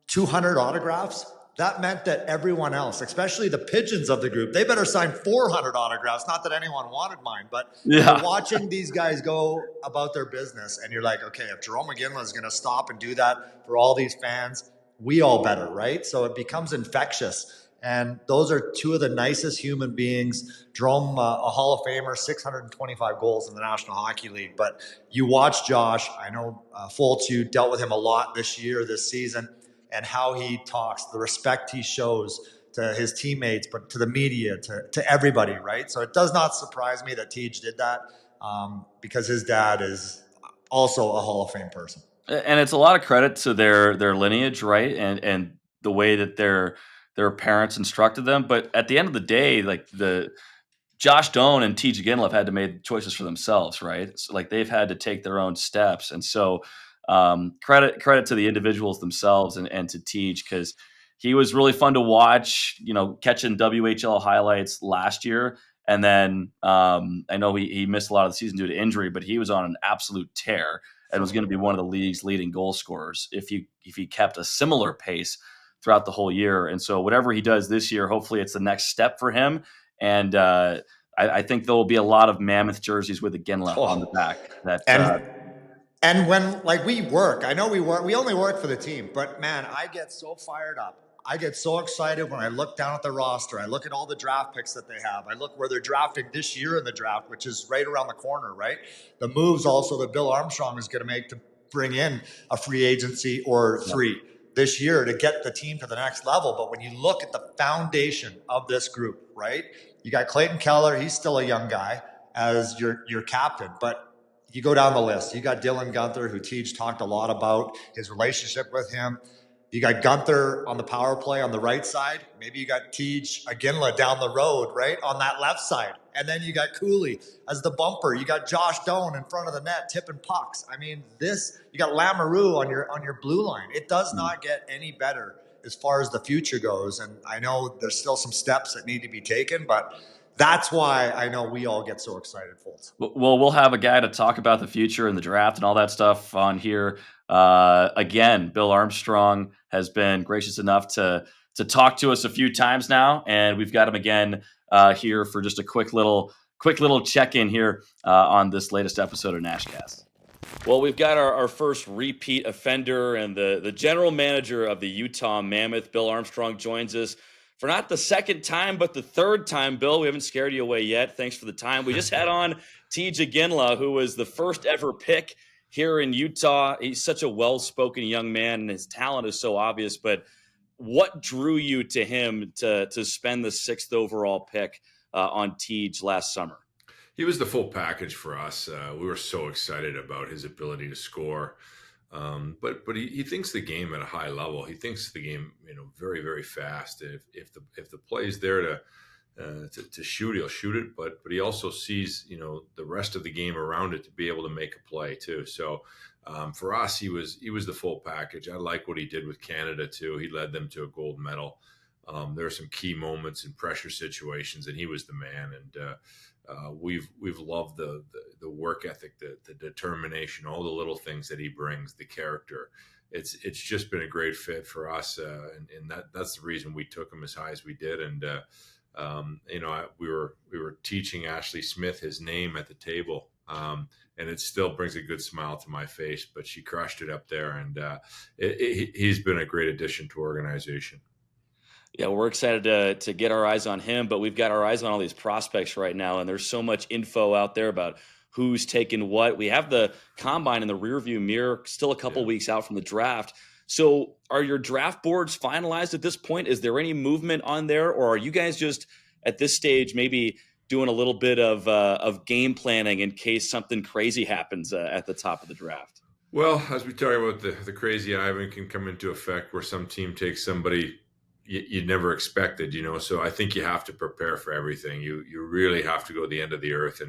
200 autographs, that meant that everyone else, especially the pigeons of the group, they better sign 400 autographs. Not that anyone wanted mine, but Yeah. you're watching these guys go about their business, and you're like, okay, if Jarome Iginla is going to stop and do that for all these fans, we all better, right? So it becomes infectious. And those are two of the nicest human beings. Jerome, a Hall of Famer, 625 goals in the National Hockey League. But you watch Josh. I know Fultz, you dealt with him a lot this season, and how he talks, the respect he shows to his teammates, but to the media, to everybody, right? So it does not surprise me that Tij did that, because his dad is also a Hall of Fame person. And it's a lot of credit to their lineage, right? And the way that their parents instructed them. But at the end of the day, like the Josh Doan and Tij Iginla have had to make choices for themselves, right? So, like, they've had to take their own steps. And so credit to the individuals themselves and to Tij, because he was really fun to watch, catching WHL highlights last year. And then I know he missed a lot of the season due to injury, but he was on an absolute tear and was going to be one of the league's leading goal scorers if he kept a similar pace throughout the whole year. And so whatever he does this year, hopefully it's the next step for him. And I think there will be a lot of Mammoth jerseys with Iginla on the back. And when, like, we work, I know we only work for the team, but man, I get so fired up. I get so excited when I look down at the roster. I look at all the draft picks that they have. I look where they're drafting this year in the draft, which is right around the corner, right? The moves also that Bill Armstrong is going to make to bring in a free agency or three this year to get the team to the next level. But when you look at the foundation of this group, right? You got Clayton Keller. He's still a young guy as your captain, but you go down the list. You got Dylan Guenther, who Tij talked a lot about his relationship with him. You got Guenther on the power play on the right side. Maybe you got Tij Iginla down the road, right, on that left side. And then you got Cooley as the bumper. You got Josh Doan in front of the net tipping pucks. I mean, you got Lamoureux on your blue line. It does not get any better as far as the future goes. And I know there's still some steps that need to be taken, but that's why I know we all get so excited, Fultz. Well, we'll have a guy to talk about the future and the draft and all that stuff on here. Again, Bill Armstrong has been gracious enough to talk to us a few times now, and we've got him again here for just a quick little check-in here on this latest episode of NashCast. Well, we've got our first repeat offender, and the general manager of the Utah Mammoth, Bill Armstrong, joins us for not the second time, but the third time. Bill, we haven't scared you away yet. Thanks for the time. We just had on Tij Iginla, who was the first ever pick here in Utah. He's such a well-spoken young man, and his talent is so obvious. But what drew you to him to spend the 6th overall pick on Tij last summer? He was the full package for us. We were so excited about his ability to score. But he thinks the game at a high level. He thinks the game, very, very fast. If the play's there to shoot, he'll shoot it. But he also sees, the rest of the game around it to be able to make a play too. So for us, he was the full package. I like what he did with Canada too. He led them to a gold medal. There were some key moments in pressure situations, and he was the man. And we've loved the work ethic, the determination, all the little things that he brings, the character. It's just been a great fit for us, and that's the reason we took him as high as we did. And we were teaching Ashley Smith his name at the table, and it still brings a good smile to my face. But she crushed it up there, and he's been a great addition to our organization. Yeah, we're excited to get our eyes on him, but we've got our eyes on all these prospects right now, and there's so much info out there about who's taken what. We have the combine in the rearview mirror, still a couple weeks out from the draft. So are your draft boards finalized at this point? Is there any movement on there, or are you guys just at this stage maybe doing a little bit of game planning in case something crazy happens at the top of the draft? Well, as we talk about, the crazy Ivan can come into effect where some team takes somebody you'd never expected, so I think you have to prepare for everything. You really have to go to the end of the earth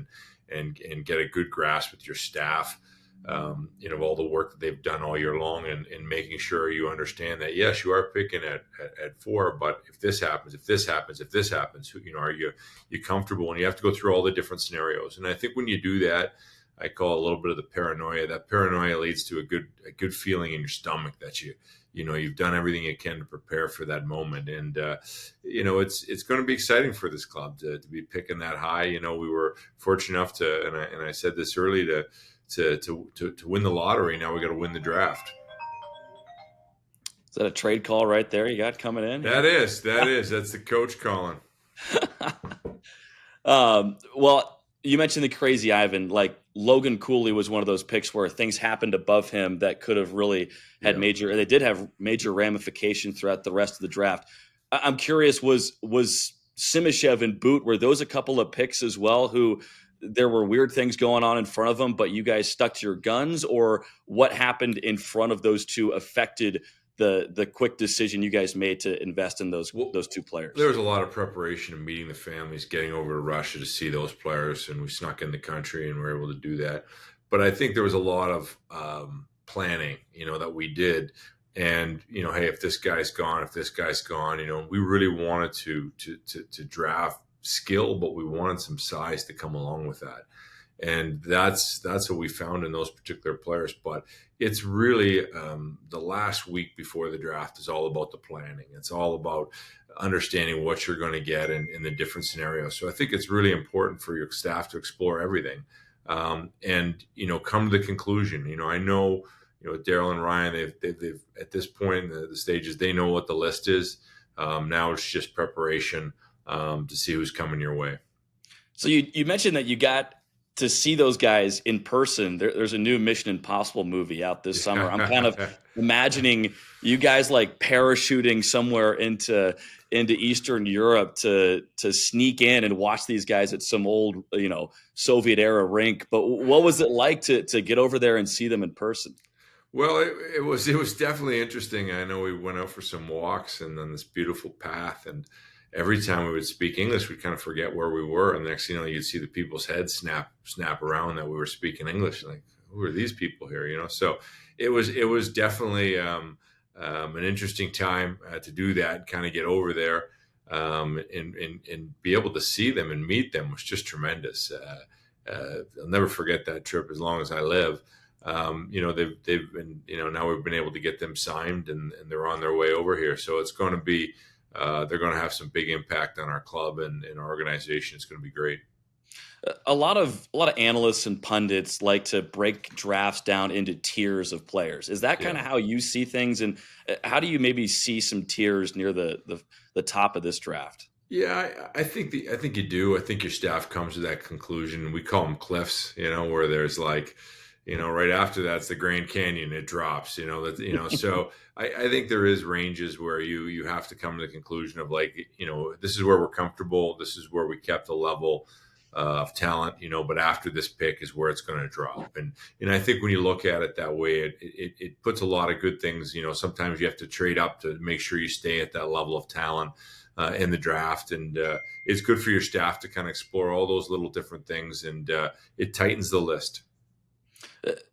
and get a good grasp with your staff, of all the work that they've done all year long, and making sure you understand that, yes, you are picking at 4, but if this happens, are you comfortable? And you have to go through all the different scenarios. And I think when you do that, I call it a little bit of the paranoia. That paranoia leads to a good feeling in your stomach that you've done everything you can to prepare for that moment. And, it's going to be exciting for this club to be picking that high. We were fortunate enough to, and I said this early, to win the lottery. Now we got to win the draft. Is that a trade call right there you got coming in? That is. That's the coach calling. Well, you mentioned the crazy Ivan. Like Logan Cooley was one of those picks where things happened above him that could have really had they did have major ramification throughout the rest of the draft. I'm curious, was Simashev and Boot, were those a couple of picks as well who there were weird things going on in front of them, but you guys stuck to your guns, or what happened in front of those two affected the quick decision you guys made to invest in those two players? There was a lot of preparation and meeting the families, getting over to Russia to see those players, and we snuck in the country and were able to do that. But I think there was a lot of planning, that we did. And, hey, if this guy's gone, we really wanted to draft skill, but we wanted some size to come along with that. And that's what we found in those particular players. But it's really the last week before the draft is all about the planning. It's all about understanding what you're going to get in the different scenarios. So I think it's really important for your staff to explore everything and, come to the conclusion. I know, Daryl and Ryan, they've at this point in the stages, they know what the list is. Now it's just preparation to see who's coming your way. So you mentioned that you got to see those guys in person. There's a new Mission Impossible movie out this summer. I'm kind of imagining you guys like parachuting somewhere into Eastern Europe to sneak in and watch these guys at some old, Soviet era rink. But what was it like to get over there and see them in person? Well, it was definitely interesting. I know we went out for some walks and then this beautiful path, and every time we would speak English, we'd kind of forget where we were. And the next thing you know, you'd see the people's heads snap around that we were speaking English. Like, who are these people here? So it was definitely an interesting time to do that, kind of get over there and be able to see them and meet them was just tremendous. I'll never forget that trip as long as I live. They've been, now we've been able to get them signed and they're on their way over here. So it's going to be, they're going to have some big impact on our club and our organization. It's going to be great. A lot of analysts and pundits like to break drafts down into tiers of players. Is that kind of how you see things? And how do you maybe see some tiers near the top of this draft? Yeah, I think you do. I think your staff comes to that conclusion. We call them cliffs, where there's like, right after that's the Grand Canyon, it drops, so I think there is ranges where you have to come to the conclusion of like, this is where we're comfortable. This is where we kept the level of talent, but after this pick is where it's going to drop. And I think when you look at it that way, it puts a lot of good things. Sometimes you have to trade up to make sure you stay at that level of talent in the draft. And it's good for your staff to kind of explore all those little different things. And it tightens the list.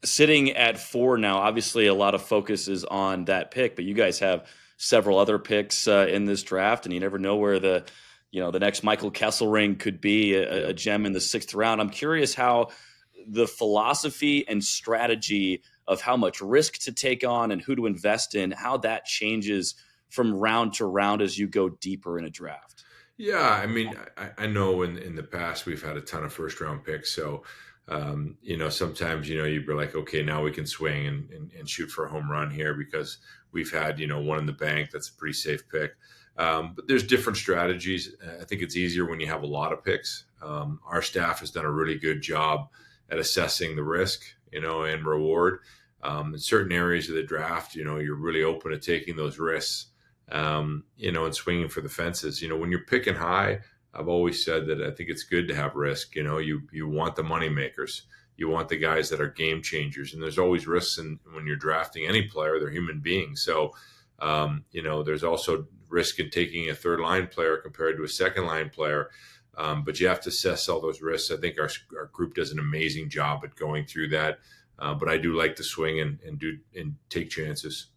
Sitting at 4 now, obviously a lot of focus is on that pick, but you guys have several other picks in this draft, and you never know where the next Michael Kesselring could be a gem in the 6th round. I'm curious how the philosophy and strategy of how much risk to take on and who to invest in, how that changes from round to round as you go deeper in a draft. Yeah, I mean, I know in the past we've had a ton of first-round picks, so sometimes, you'd be like, okay, now we can swing and shoot for a home run here because we've had, one in the bank. That's a pretty safe pick. But there's different strategies. I think it's easier when you have a lot of picks. Our staff has done a really good job at assessing the risk, and reward. In certain areas of the draft, you're really open to taking those risks, and swinging for the fences. When you're picking high, I've always said that I think it's good to have risk. You want the money makers. You want the guys that are game changers. And there's always risks when you're drafting any player. They're human beings. So, there's also risk in taking a third line player compared to a second line player. But you have to assess all those risks. I think our group does an amazing job at going through that. But I do like to swing and take chances.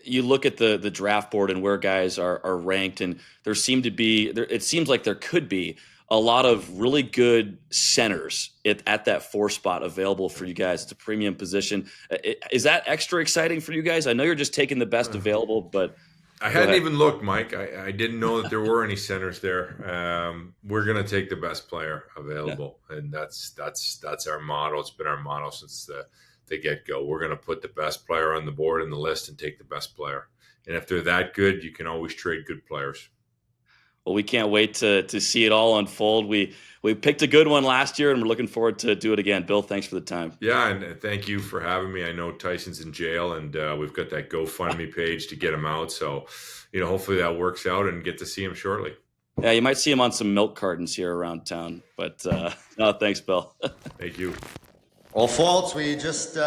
You look at the draft board and where guys are ranked, and it seems like there could be a lot of really good centers at that 4 spot available for you guys. It's a premium position. Is that extra exciting for you guys? I know you're just taking the best available, but I hadn't even looked, Mike. I didn't know that there were any centers there. We're going to take the best player available, and that's our motto. It's been our motto since the get-go. We're going to put the best player on the board in the list and take the best player. And if they're that good, you can always trade good players. Well, we can't wait to see it all unfold. We picked a good one last year, and we're looking forward to do it again. Bill, thanks for the time. Yeah, and thank you for having me. I know Tyson's in jail, and we've got that GoFundMe page to get him out. So, hopefully that works out and get to see him shortly. Yeah, you might see him on some milk cartons here around town. But no, thanks, Bill. Thank you. Well, folks, we just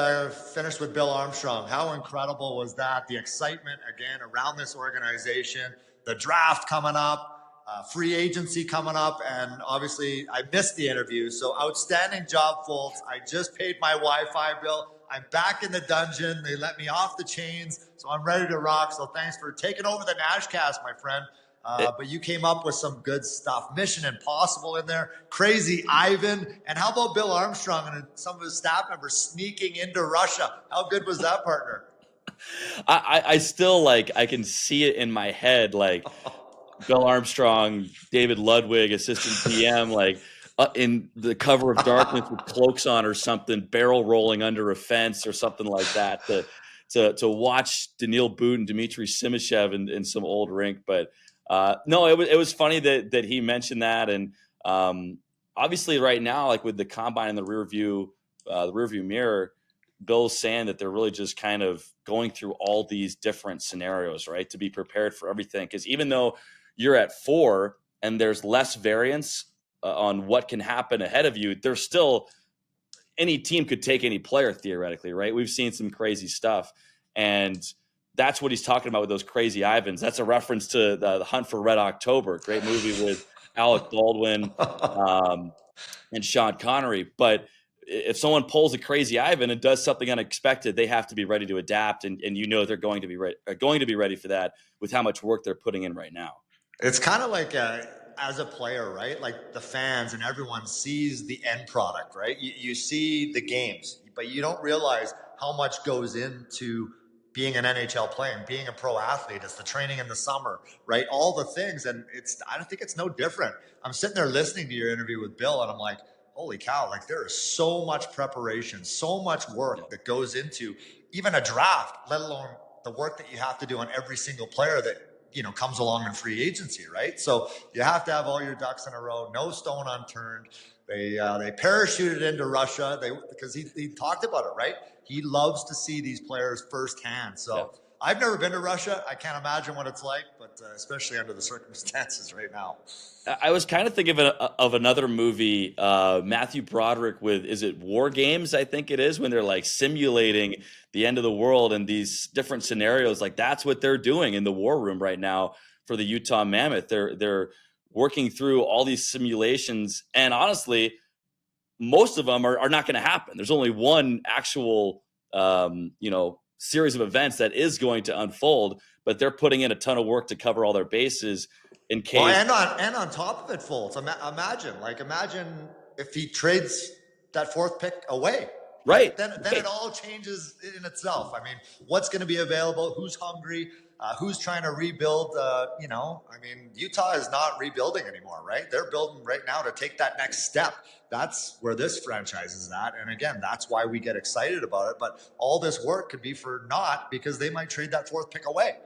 finished with Bill Armstrong. How incredible was that? The excitement, again, around this organization, the draft coming up, free agency coming up, and obviously I missed the interview. So outstanding job, folks. I just paid my Wi-Fi bill. I'm back in the dungeon. They let me off the chains, so I'm ready to rock. So thanks for taking over the NashCast, my friend. But you came up with some good stuff. Mission Impossible in there. Crazy Ivan. And how about Bill Armstrong and some of his staff members sneaking into Russia? How good was that, partner? I still, I can see it in my head, Bill Armstrong, David Ludwig, assistant GM, in the cover of darkness with cloaks on or something, barrel rolling under a fence or something like that to watch Daniil and Dmitri Simashev in some old rink. But no, it was funny that he mentioned that. And obviously right now, with the combine in the rearview mirror, Bill's saying that they're really just kind of going through all these different scenarios, right, to be prepared for everything. Because even though you're at 4 and there's less variance on what can happen ahead of you, there's still any team could take any player theoretically, right? We've seen some crazy stuff, and that's what he's talking about with those crazy Ivans. That's a reference to the Hunt for Red October, great movie with Alec Baldwin and Sean Connery. But if someone pulls a crazy Ivan and does something unexpected, they have to be ready to adapt, and they're going to be ready for that with how much work they're putting in right now. It's kind of like as a player, right? Like the fans and everyone sees the end product, right? You see the games, but you don't realize how much goes into being an NHL player and being a pro athlete. It's the training in the summer, right? All the things. And I don't think it's no different. I'm sitting there listening to your interview with Bill, and I'm like, holy cow, there is so much preparation, so much work that goes into even a draft, let alone the work that you have to do on every single player that comes along in free agency, right? So you have to have all your ducks in a row, no stone unturned. They parachuted into Russia because he talked about it, right? He loves to see these players firsthand. So I've never been to Russia. I can't imagine what it's like, but especially under the circumstances right now. I was kind of thinking of another movie, Matthew Broderick with, is it War Games? I think it is, when they're simulating the end of the world and these different scenarios. That's what they're doing in the war room right now for the Utah Mammoth. They're working through all these simulations, and honestly, most of them are not going to happen. There's only one actual, series of events that is going to unfold, but they're putting in a ton of work to cover all their bases in case. Well, and on top of it, Fultz, imagine if he trades that 4th pick away. Right. Then it all changes in itself. I mean, what's going to be available? Who's hungry? Who's trying to rebuild? Utah is not rebuilding anymore, right? They're building right now to take that next step. That's where this franchise is at. And again, that's why we get excited about it. But all this work could be for naught because they might trade that 4th pick away.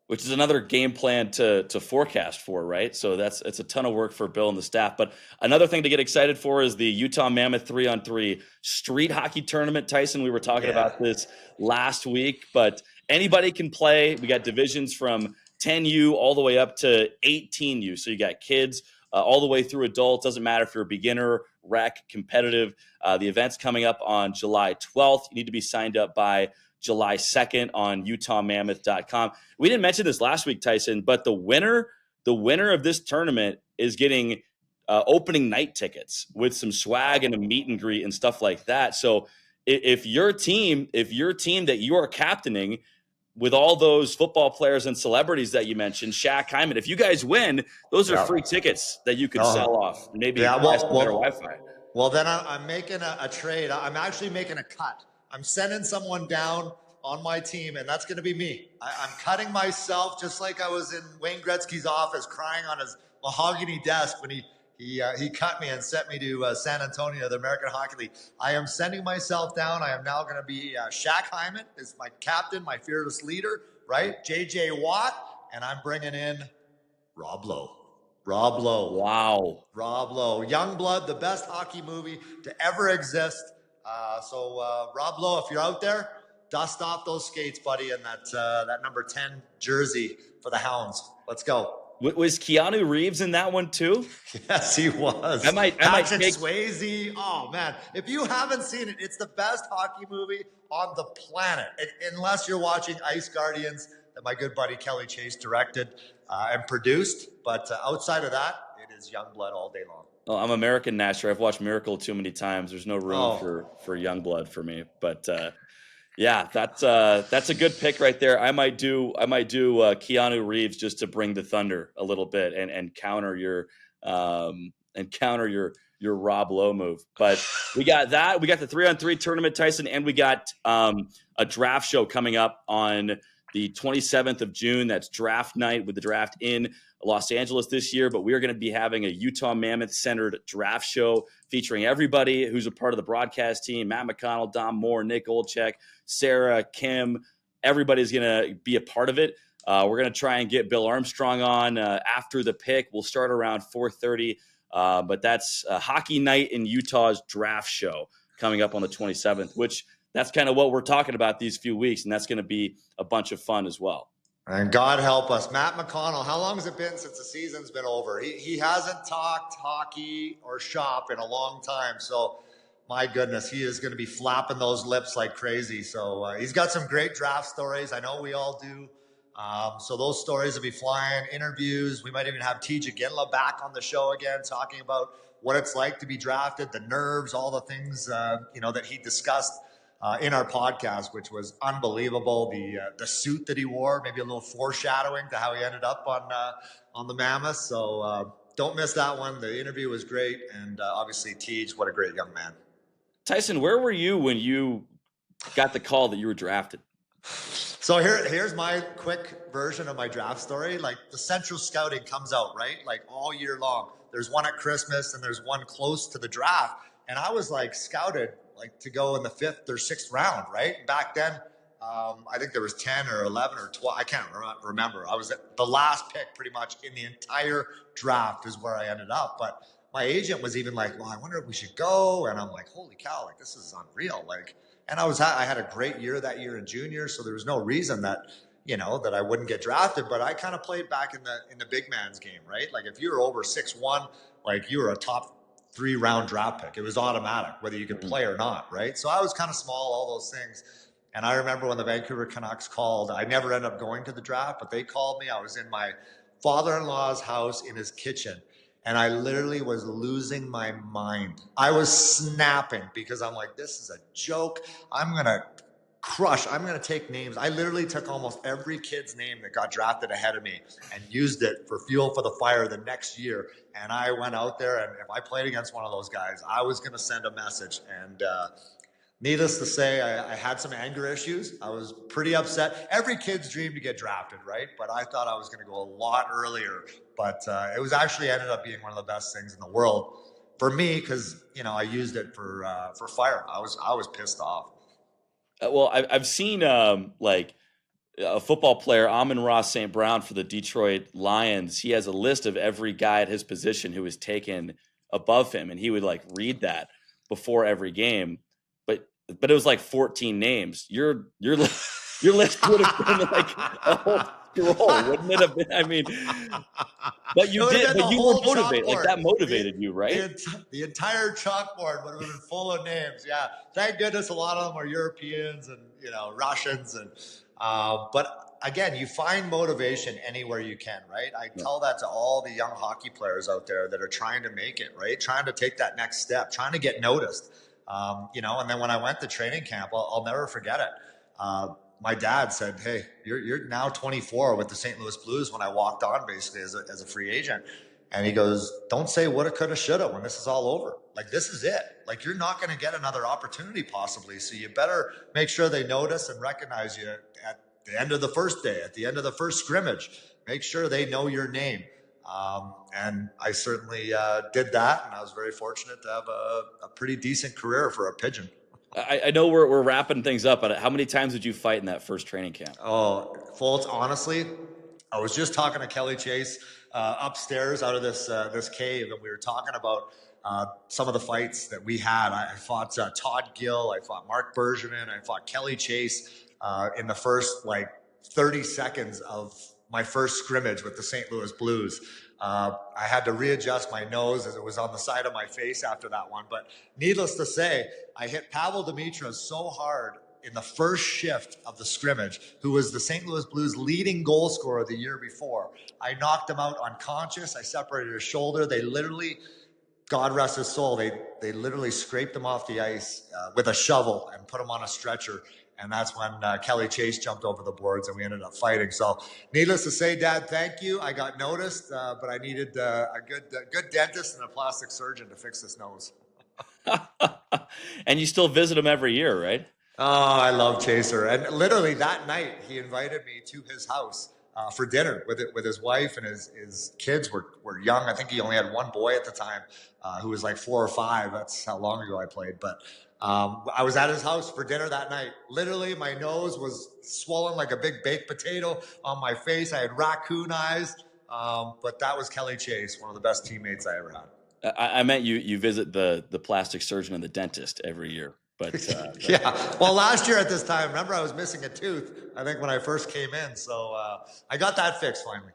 Which is another game plan to forecast for, right? So it's a ton of work for Bill and the staff. But another thing to get excited for is the Utah Mammoth 3-on-3 street hockey tournament. Tyson, we were talking about this last week, but anybody can play. We got divisions from 10U all the way up to 18U. So you got kids all the way through adults. Doesn't matter if you're a beginner, rec, competitive. The event's coming up on July 12th. You need to be signed up by July 2nd on UtahMammoth.com. We didn't mention this last week, Tyson, but the winner of this tournament is getting opening night tickets with some swag and a meet and greet and stuff like that. So if your team that you are captaining with all those football players and celebrities that you mentioned, Shaq, Hyman, if you guys win, those are free tickets that you could sell off. Maybe buy some better Wi-Fi. Well, then I'm making a trade. I'm actually making a cut. I'm sending someone down on my team, and that's going to be me. I'm cutting myself just like I was in Wayne Gretzky's office crying on his mahogany desk when he cut me and sent me to San Antonio, the American Hockey League. I am sending myself down. I am now going to be Shaq Hyman is my captain, my fearless leader, right? J.J. Watt, and I'm bringing in Rob Lowe. Rob Lowe. Wow. Rob Lowe. Youngblood, the best hockey movie to ever exist. So Rob Lowe, if you're out there, dust off those skates, buddy, and that number 10 jersey for the Hounds. Let's go. Was Keanu Reeves in that one too? Yes, he was. I might take Swayze. Oh man, if you haven't seen it, it's the best hockey movie on the planet. Unless you're watching Ice Guardians, that my good buddy Kelly Chase directed and produced. But outside of that, it is Youngblood all day long. Well, I'm American Nasher. I've watched Miracle too many times. There's no room for Youngblood for me. But yeah, that's a good pick right there. I might do Keanu Reeves just to bring the thunder a little bit and counter your Rob Lowe move. But we got that. We got the 3-on-3 tournament, Tyson, and we got a draft show coming up on the 27th of June. That's draft night with the draft in Los Angeles this year. But we are going to be having a Utah Mammoth centered draft show featuring everybody who's a part of the broadcast team: Matt McConnell, Dom Moore, Nick Olchek, Sarah, Kim. Everybody's going to be a part of it. We're going to try and get Bill Armstrong on after the pick. We'll start around 4:30. But that's Hockey Night in Utah's draft show coming up on the 27th, which that's kind of what we're talking about these few weeks, and that's going to be a bunch of fun as well. And God help us. Matt McConnell, how long has it been since the season's been over? He hasn't talked hockey or shop in a long time. So, my goodness, he is going to be flapping those lips like crazy. So, he's got some great draft stories. I know we all do. So those stories will be flying, interviews. We might even have Tij Iginla back on the show again, talking about what it's like to be drafted, the nerves, all the things, that he discussed in our podcast, which was unbelievable. The suit that he wore, maybe a little foreshadowing to how he ended up on the Mammoth. So don't miss that one. The interview was great. And obviously, Tij, what a great young man. Tyson, where were you when you got the call that you were drafted? So here's my quick version of my draft story. Like, the Central Scouting comes out, right? Like, all year long. There's one at Christmas and there's one close to the draft. And I was like scouted like to go in the 5th or 6th round, right? Back then, I think there was 10 or 11 or 12. I can't remember. I was at the last pick pretty much in the entire draft is where I ended up. But my agent was even like, well, I wonder if we should go. And I'm like, holy cow, like, this is unreal. Like, and I had a great year that year in junior, so there was no reason that I wouldn't get drafted. But I kind of played back in the big man's game, right? Like, if you were over 6'1", like, you were a top 3 round draft pick. It was automatic whether you could play or not, right? So I was kind of small, all those things. And I remember when the Vancouver Canucks called. I never ended up going to the draft, but they called me. I was in my father-in-law's house in his kitchen. And I literally was losing my mind. I was snapping because I'm like, this is a joke. I'm going to take names. I literally took almost every kid's name that got drafted ahead of me and used it for fuel for the fire the next year. And I went out there, and if I played against one of those guys, I was going to send a message. And needless to say, I had some anger issues. I was pretty upset. Every kid's dream to get drafted, right? But I thought I was going to go a lot earlier. But it was actually ended up being one of the best things in the world for me because, I used it for fire. I was pissed off. Well, I've seen like a football player, Amon-Ra St. Brown for the Detroit Lions. He has a list of every guy at his position who was taken above him, and he would like read that before every game. But it was like 14 names. Your list would have been like a whole scroll, wouldn't it have been? I mean, but you did. But you were motivated. Like, that motivated you, right? The entire chalkboard would have been full of names. Yeah, thank goodness a lot of them are Europeans and Russians and. But again, you find motivation anywhere you can, right? I tell that to all the young hockey players out there that are trying to make it, right? Trying to take that next step, trying to get noticed. And then when I went to training camp, I'll never forget it. my dad said, "Hey, you're now 24 with the St. Louis Blues." When I walked on, basically as a free agent, and he goes, "Don't say woulda, coulda, shoulda when this is all over. Like, this is it. Like, you're not going to get another opportunity possibly. So you better make sure they notice and recognize you at the end of the first day, at the end of the first scrimmage. Make sure they know your name." And I certainly did that, and I was very fortunate to have a pretty decent career for a Pigeon. I know we're wrapping things up, but how many times did you fight in that first training camp? Oh, Fultz, honestly, I was just talking to Kelly Chase upstairs out of this cave, and we were talking about some of the fights that we had. I fought Todd Gill, I fought Mark Bergevin, I fought Kelly Chase in the first 30 seconds of my first scrimmage with the St. Louis Blues. I had to readjust my nose as it was on the side of my face after that one. But needless to say, I hit Pavel Dmitri so hard in the first shift of the scrimmage, who was the St. Louis Blues leading goal scorer the year before. I knocked him out unconscious. I separated his shoulder. They literally, God rest his soul, they literally scraped him off the ice with a shovel and put him on a stretcher. And that's when Kelly Chase jumped over the boards and we ended up fighting. So needless to say, Dad, thank you. I got noticed, but I needed a good dentist and a plastic surgeon to fix this nose. And you still visit him every year, right? Oh, I love Chaser. And literally that night, he invited me to his house for dinner with his wife, and his kids were young. I think he only had one boy at the time who was like 4 or 5. That's how long ago I played. But I was at his house for dinner that night. Literally, my nose was swollen like a big baked potato on my face. I had raccoon eyes. But that was Kelly Chase, one of the best teammates I ever had. I meant you visit the plastic surgeon and the dentist every year. But yeah, well, last year at this time, remember I was missing a tooth, I think, when I first came in. So I got that fixed finally.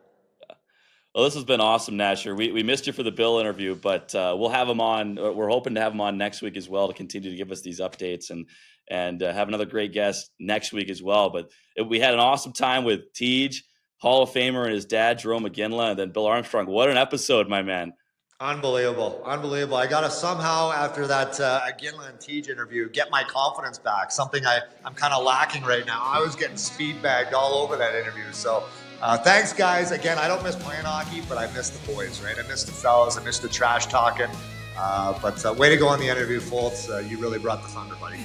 Well, this has been awesome, Nasher. We missed you for the Bill interview, but we'll have him on. We're hoping to have him on next week as well to continue to give us these updates and have another great guest next week as well. But we had an awesome time with Tij, Hall of Famer, and his dad, Jarome Iginla, and then Bill Armstrong. What an episode, my man. Unbelievable. I got to somehow, after that Iginla and Tij interview, get my confidence back, something I'm kind of lacking right now. I was getting speed bagged all over that interview. So thanks, guys. Again, I don't miss playing hockey, but I miss the boys, right? I miss the fellas. I miss the trash talking. But way to go on the interview, Fultz. You really brought the thunder, buddy.